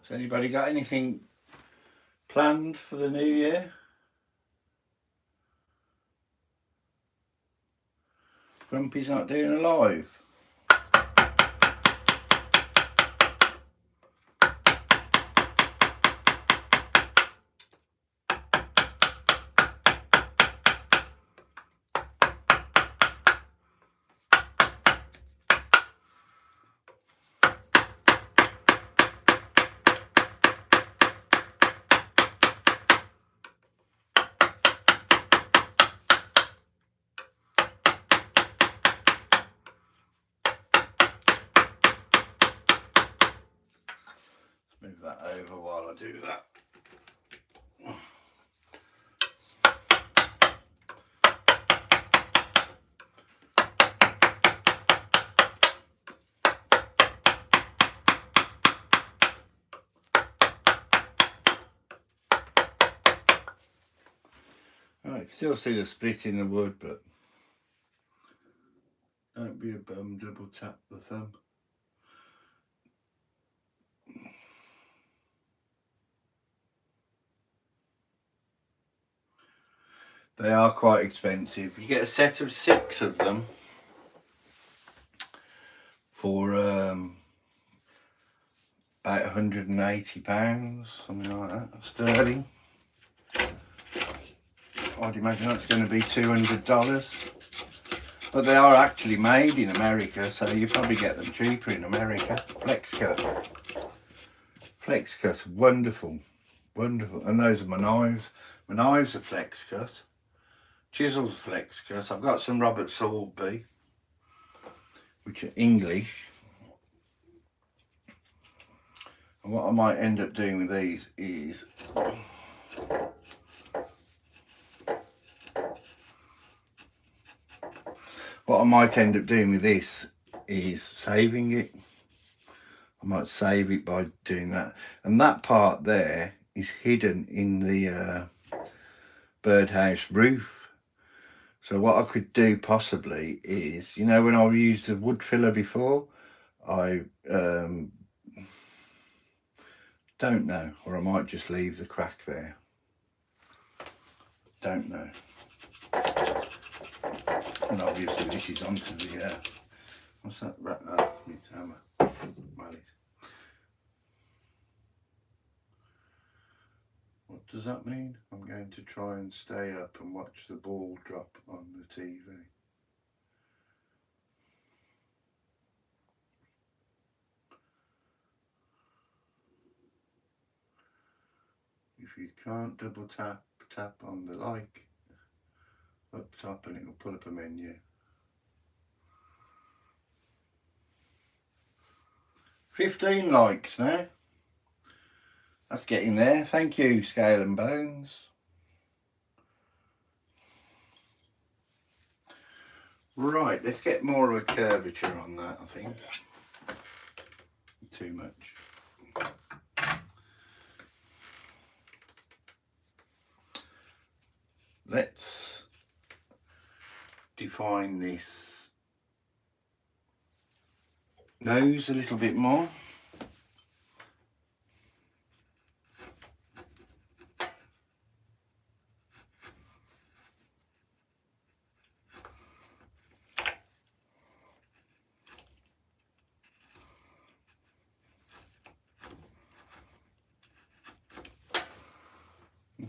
has anybody got anything planned for the new year? Grumpy's not doing a live. Move that over while I do that. I can still see the split in the wood, but don't be a bum, double tap the thumb. They are quite expensive. You get a set of 6 of them for about £180, something like that, sterling. I'd imagine that's going to be $200. But they are actually made in America, so you probably get them cheaper in America. Flex cut. Flex cut, wonderful. Wonderful. And those are my knives. My knives are flex cut. Chisels are flex cut. I've got some Robert Soulby, which are English. And what I might end up doing with these is saving it. I might save it by doing that. And that part there is hidden in the birdhouse roof. So what I could do possibly is, you know, when I've used the wood filler before, I don't know, or I might just leave the crack there. Don't know. And obviously this is onto the what's that? Hammer. Mallet. What does that mean? I'm going to try and stay up and watch the ball drop on the TV. If you can't double tap on the like up top and it will pull up a menu. 15 likes now. That's getting there. Thank you, Scale and Bones. Right, let's get more of a curvature on that, I think. Too much. Let's define this nose a little bit more.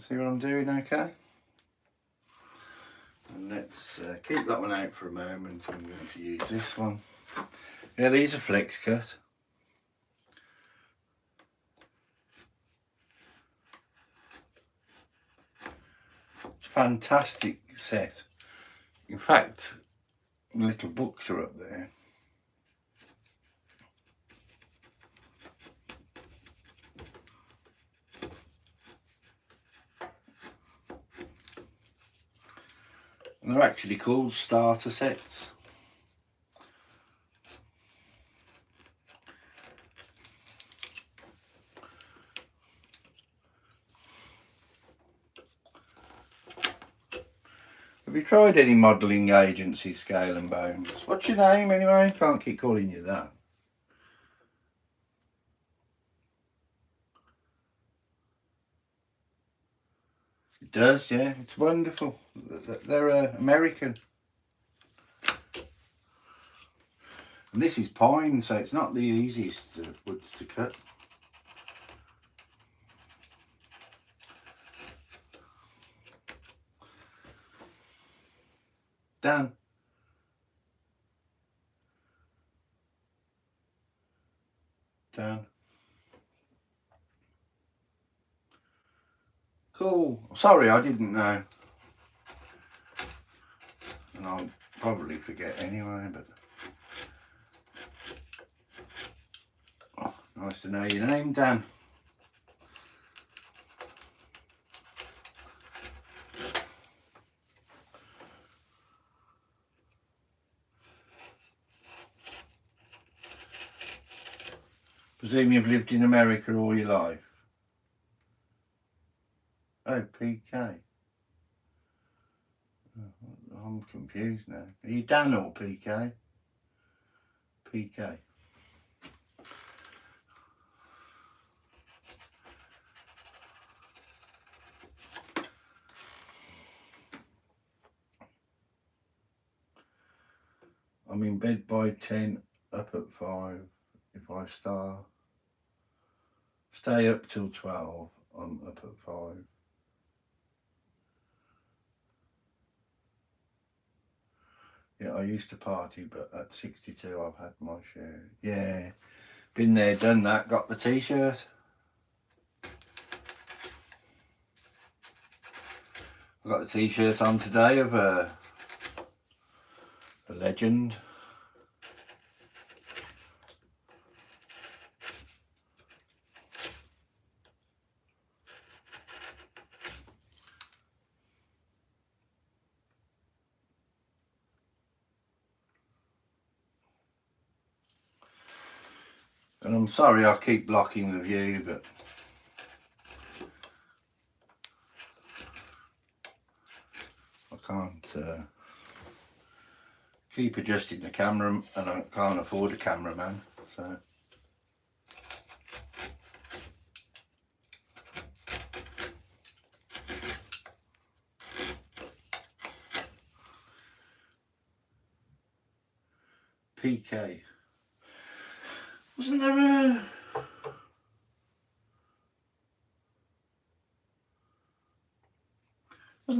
See what I'm doing, okay? And let's keep that one out for a moment. I'm going to use this one. Yeah, these are flex cut. Fantastic set. In fact, little books are up there. And they're actually called starter sets. Have you tried any modelling agency, Scale and Bones? What's your name anyway? Can't keep calling you that. It does, yeah. It's wonderful. They're American. And this is pine, so it's not the easiest wood to cut. Dan. Dan. Cool. Sorry, I didn't know. And I'll probably forget anyway, but oh, nice to know your name, Dan. Presume you've lived in America all your life. Oh, PK. I'm confused now. Are you Dan or PK? PK. I'm in bed by 10, up at 5. If I stay up till 12, I'm up at 5. Yeah, I used to party, but at 62 I've had my share. Yeah, been there, done that, got the t-shirt. I got the t-shirt on today of a legend. And I'm sorry I keep blocking the view, but I can't keep adjusting the camera, and I can't afford a cameraman, so. PK. Wasn't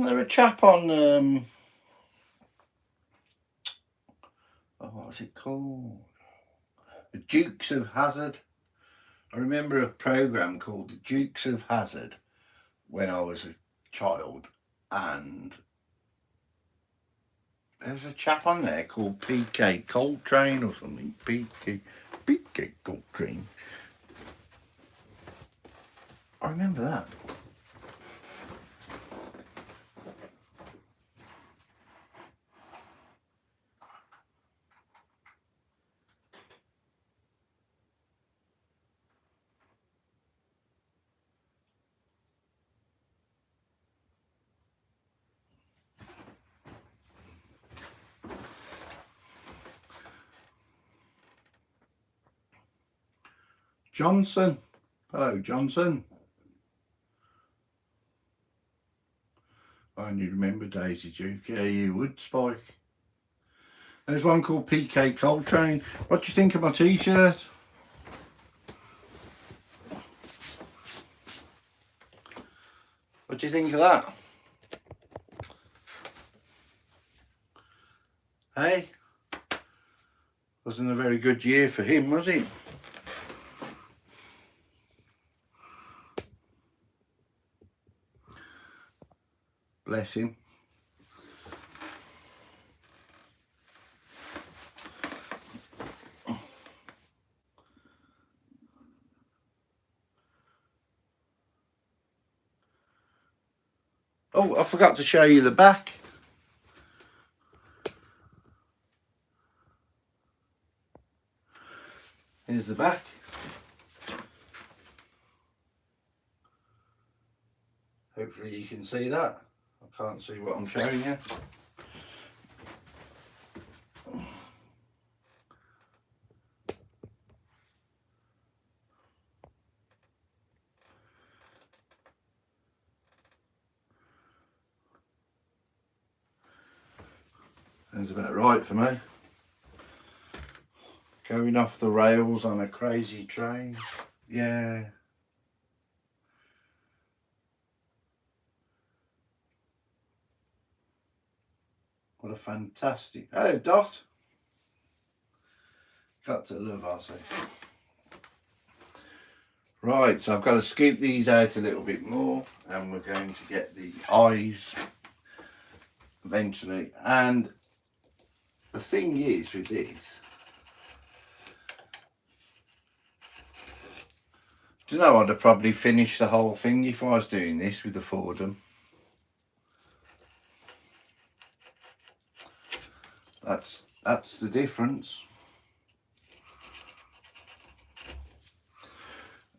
there a chap on oh, what was it called? The Dukes of Hazzard. I remember a programme called The Dukes of Hazzard when I was a child, and there was a chap on there called PK Coltrane or something. PK Coltrane. I remember that. Johnson. Hello, Johnson. I only remember Daisy Duke. Yeah, you would, Spike. There's one called PK Coltrane. What do you think of my t-shirt? What do you think of that? Hey? Wasn't a very good year for him, was it? Bless him. Oh, I forgot to show you the back. Here's the back. Hopefully you can see that. I can't see what I'm showing you. That's about right for me. Going off the rails on a crazy train. Yeah. What a fantastic... Oh, Dot. Got to love Aussie. Right, so I've got to scoop these out a little bit more, and we're going to get the eyes eventually. And the thing is with this, do you know, I'd have probably finished the whole thing if I was doing this with the Fordham. That's the difference.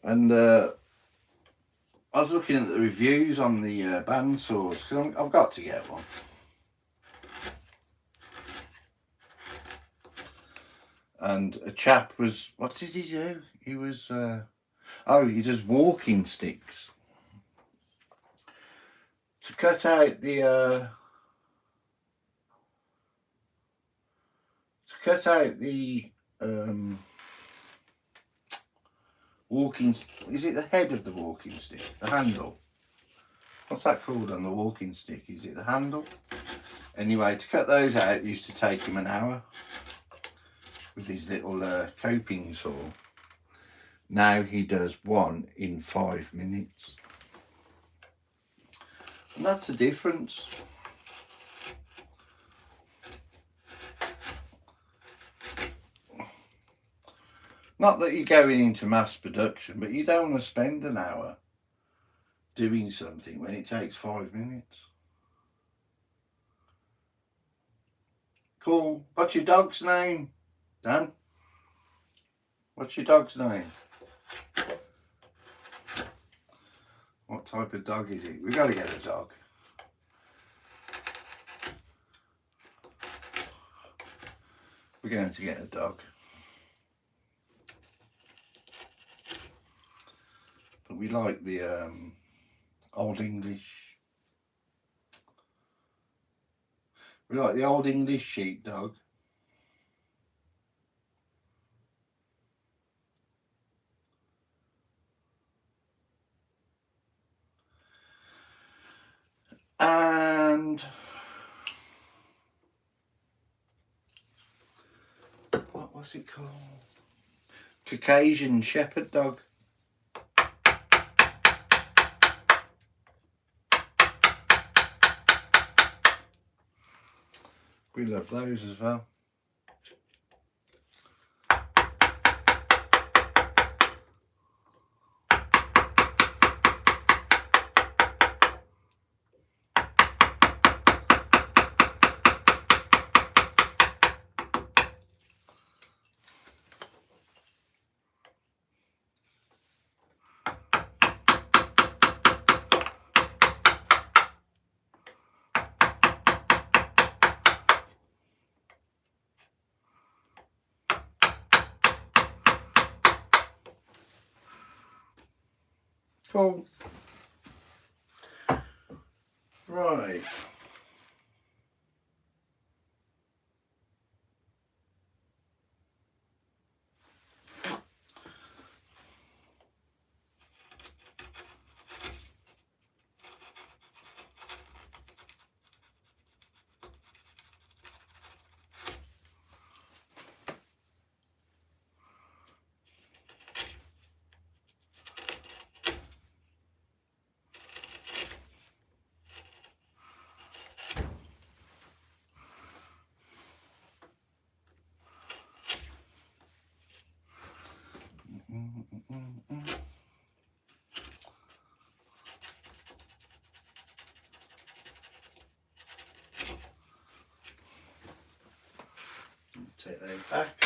And I was looking at the reviews on the bandsaws, because I've got to get one. And a chap was, what did he do? He was, oh, he does walking sticks to cut out the walking, is it the head of the walking stick, the handle? What's that called on the walking stick? Is it the handle? Anyway, to cut those out used to take him an hour with his little coping saw. Now he does one in 5 minutes. And that's the difference. Not that you're going into mass production, but you don't want to spend an hour doing something when it takes 5 minutes. Cool. What's your dog's name, Dan? What's your dog's name? What type of dog is it? We've got to get a dog. We're going to get a dog. But we like the Old English. We like the Old English sheepdog. And what was it called? Caucasian shepherd dog. We love those as well. Cool. Right. Take those back.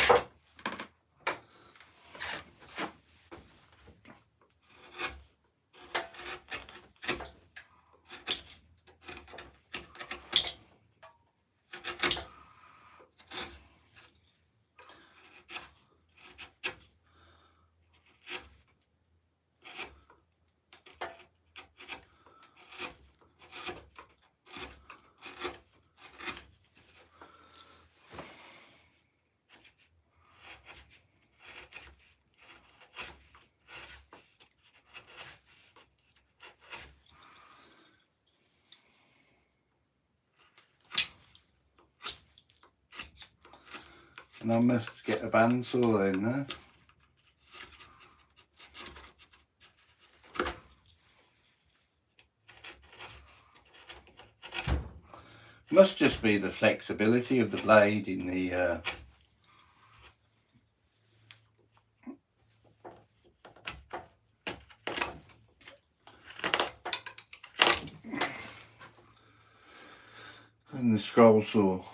And I must get a bandsaw in there. Must just be the flexibility of the blade in the scroll saw.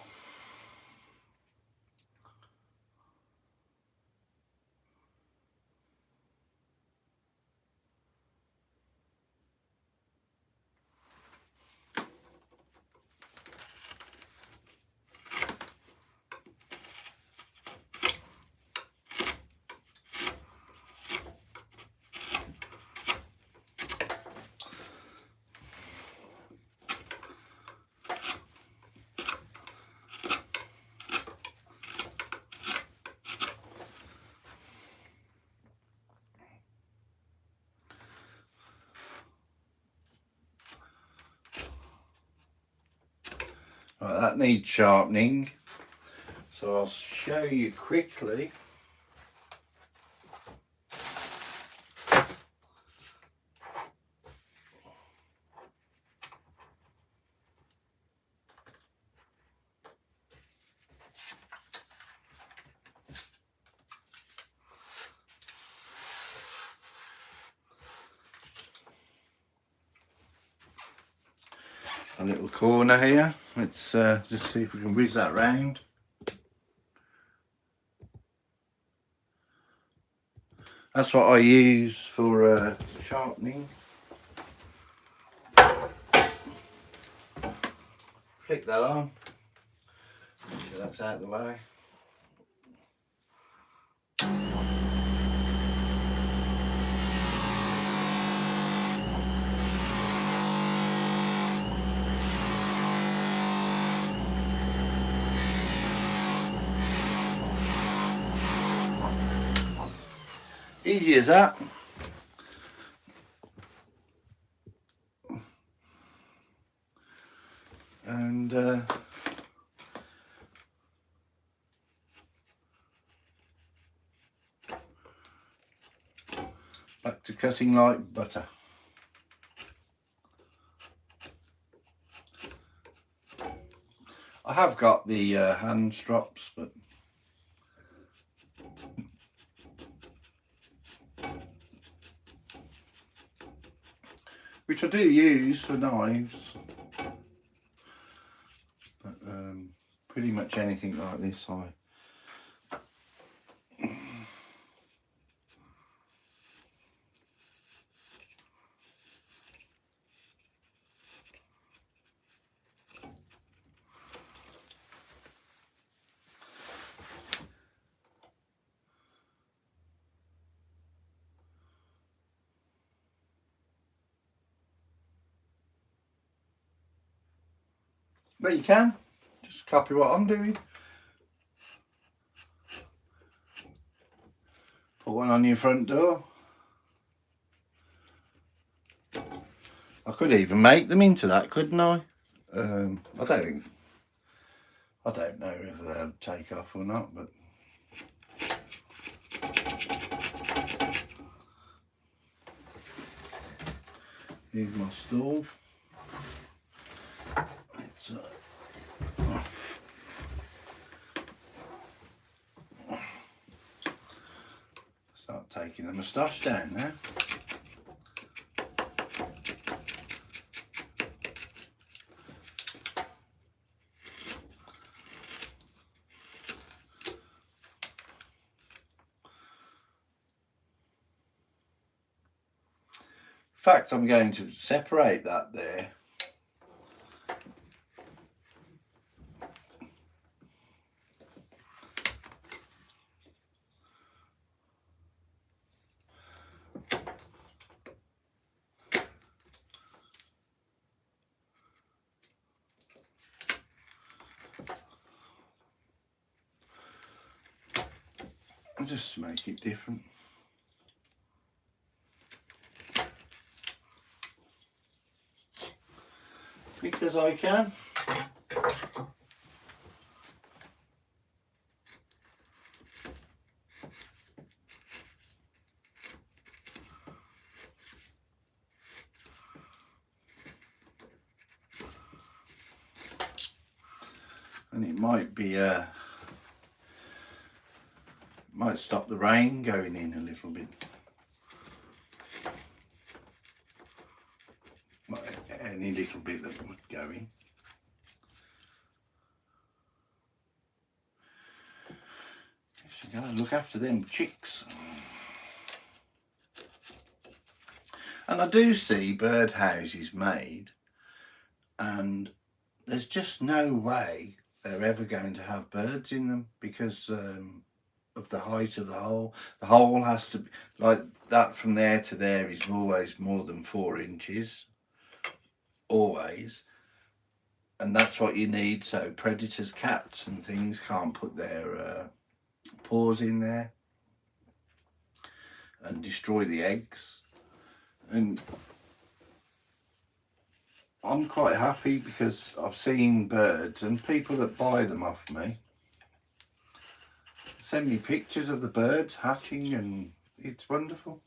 Right, that needs sharpening, so I'll show you quickly. A little corner here. Let's just see if we can whiz that round. That's what I use for sharpening. Flick that on. Make sure that's out of the way. Easy as that. And back to cutting like butter. I have got the hand strops, but which I do use for knives, but pretty much anything like this but you can just copy what I'm doing. Put one on your front door. I could even make them into that, couldn't I? I don't know if they'll take off or not, but here's my stall. Let's start taking the moustache down now. In fact, I'm going to separate that there. Just to make it different. Because I can. And it might be might stop the rain going in a little bit. Any little bit that would go in. You gotta look after them chicks. And I do see bird houses made, and there's just no way they're ever going to have birds in them because of the height of the hole. The hole has to be like that. From there to there is always more than 4 inches, always, and that's what you need. So predators, cats and things can't put their paws in there and destroy the eggs. And I'm quite happy because I've seen birds and people that buy them off me send me pictures of the birds hatching, and it's wonderful.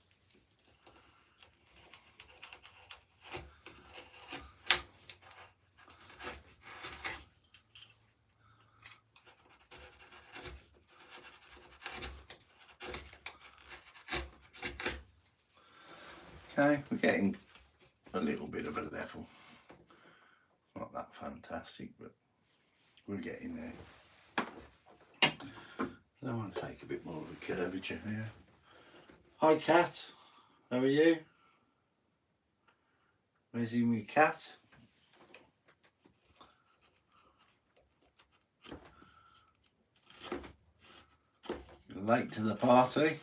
Okay, we're getting a little bit of a level. Not that fantastic, but we're getting there. I want to take a bit more of a curvature here. Hi Cat, how are you? Where's my cat? You're late to the party.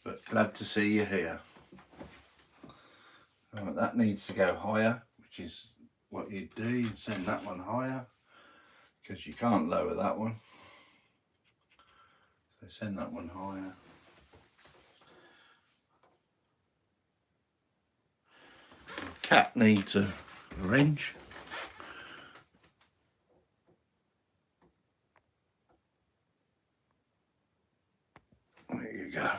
But glad to see you here. Right, that needs to go higher, which is what you'd do. You'd send that one higher because you can't lower that one. So send that one higher. Cat needs a wrench. There you go.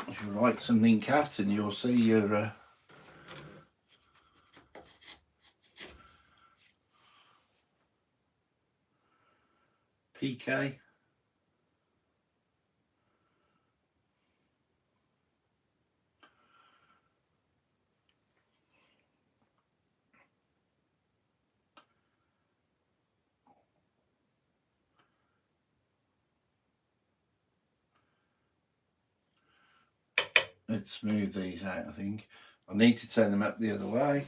If you write something, Cat, and you'll see your PK. Let's smooth these out, I think. I need to turn them up the other way.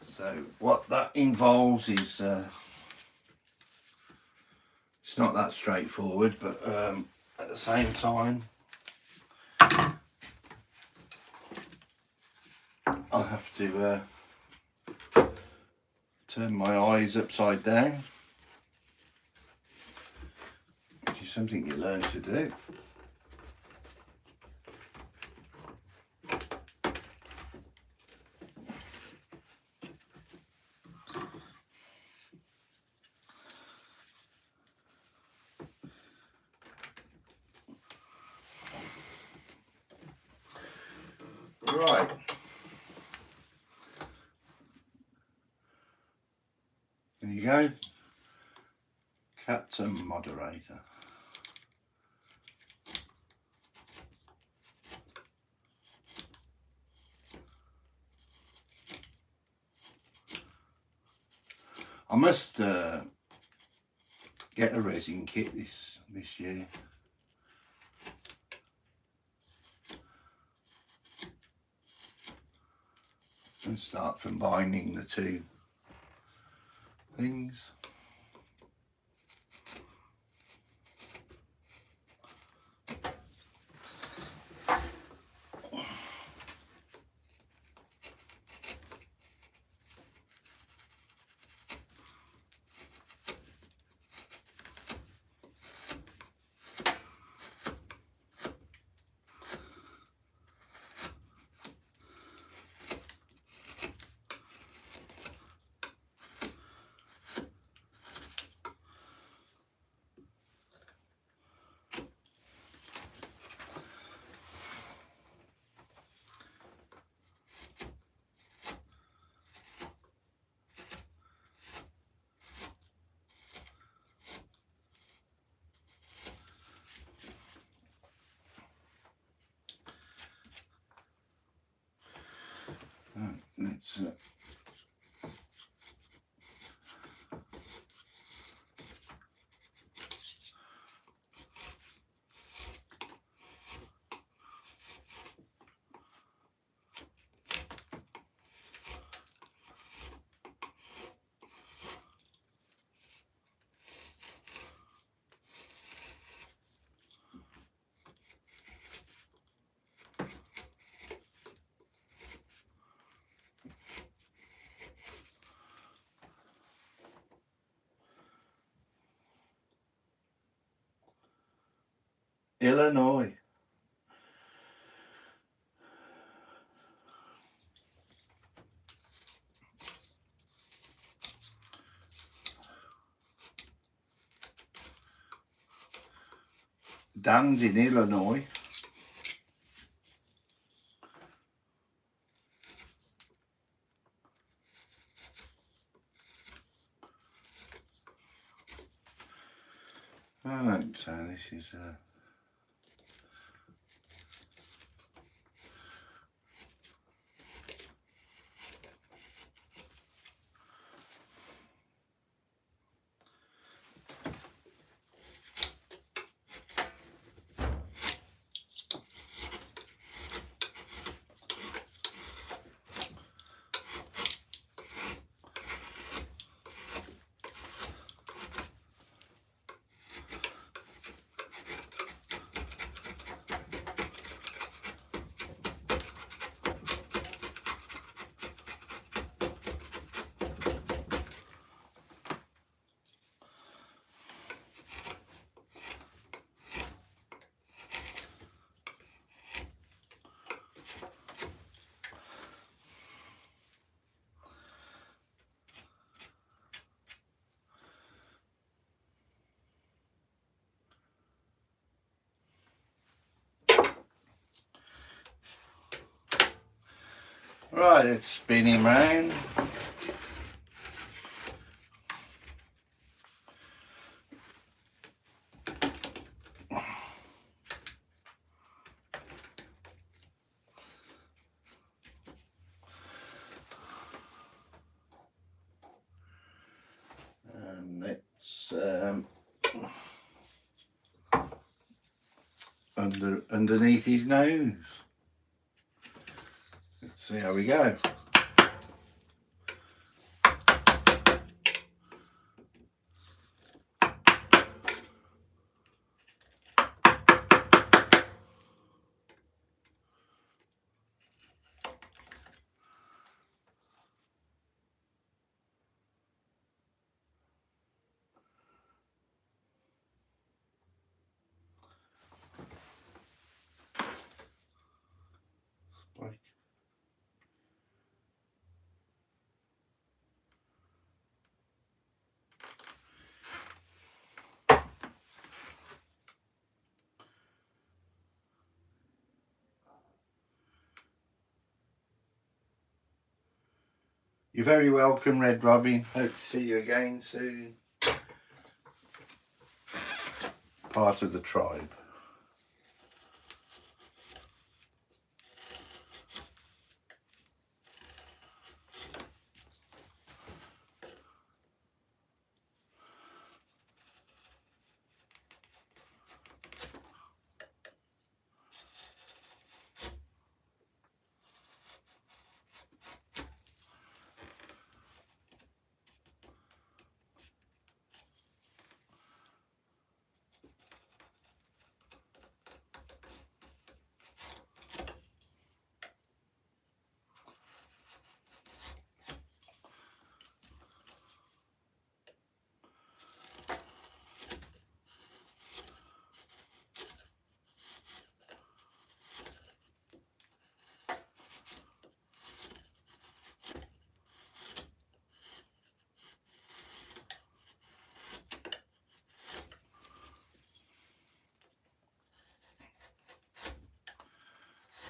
So what that involves is, it's not that straightforward, but at the same time, I'll have to turn my eyes upside down, which is something you learn to do. Right. There you go. Captain Moderator. I must get a resin kit this year. And start combining the two things. Right, let's Illinois. Dan's in Illinois. Right, so this is right, let's spin him round. And let's underneath his nose. Let's see how we go. You're very welcome, Red Robin. Hope to see you again soon. Part of the tribe.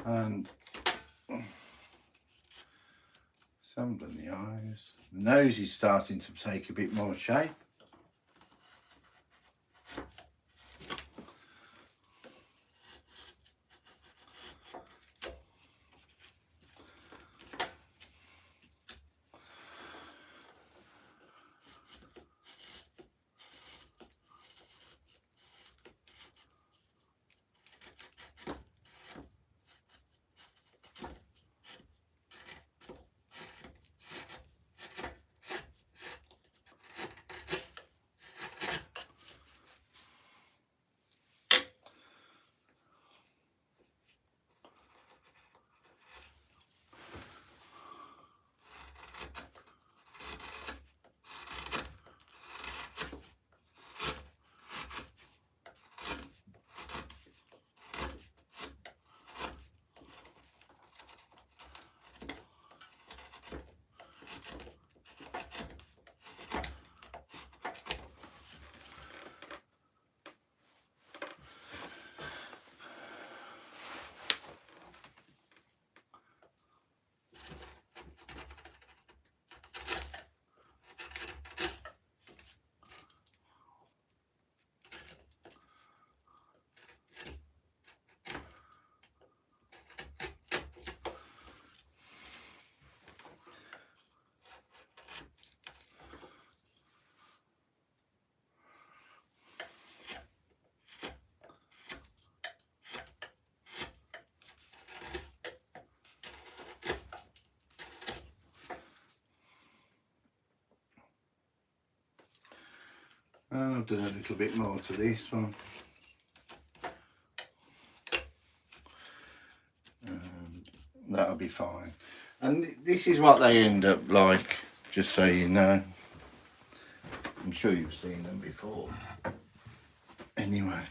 And some done the eyes. The nose is starting to take a bit more shape. I've done a little bit more to this one. That'll be fine. And this is what they end up like, just so you know. I'm sure you've seen them before. Anyway,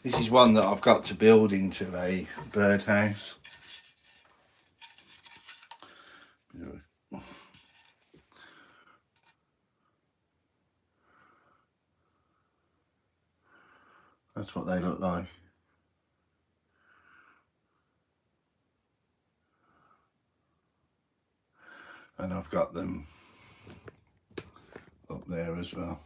this is one that I've got to build into a birdhouse. That's what they look like. And I've got them up there as well.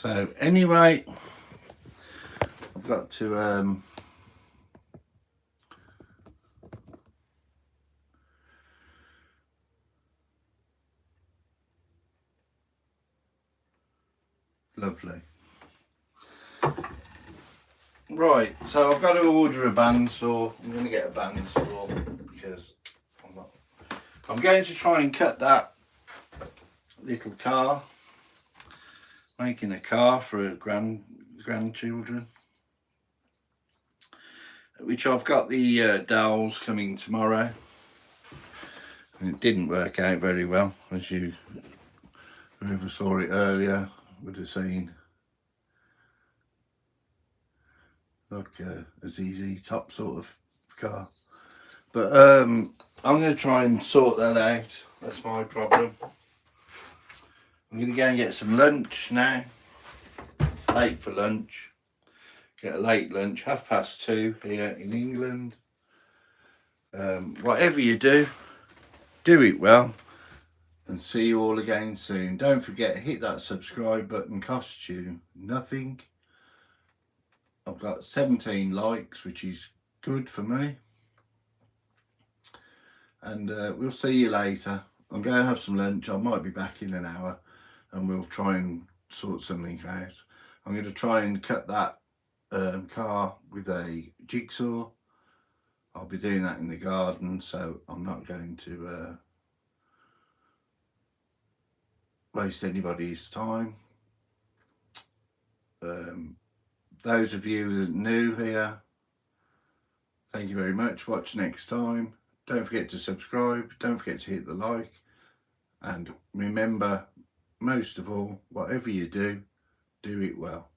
So anyway, I've got to lovely. Right, so I've got to order a bandsaw. I'm going to get a bandsaw because I'm going to try and cut that little car, making a car for grandchildren, which I've got the dowels coming tomorrow, and it didn't work out very well, as whoever saw it earlier would have seen. Like a ZZ Top sort of car, but I'm going to try and sort that out. That's my problem. I'm going to go and get some lunch now. Late for lunch. Get a late lunch, 2:30 here in England. Whatever you do, do it well, and see you all again soon. Don't forget, hit that subscribe button, costs you nothing. I've got 17 likes, which is good for me. And we'll see you later. I'm going to have some lunch. I might be back in an hour, and we'll try and sort something out. I'm going to try and cut that car with a jigsaw. I'll be doing that in the garden, so I'm not going to waste anybody's time. Those of you that are new here, thank you very much. Watch next time. Don't forget to subscribe. Don't forget to hit the like. And remember, most of all, whatever you do, do it well.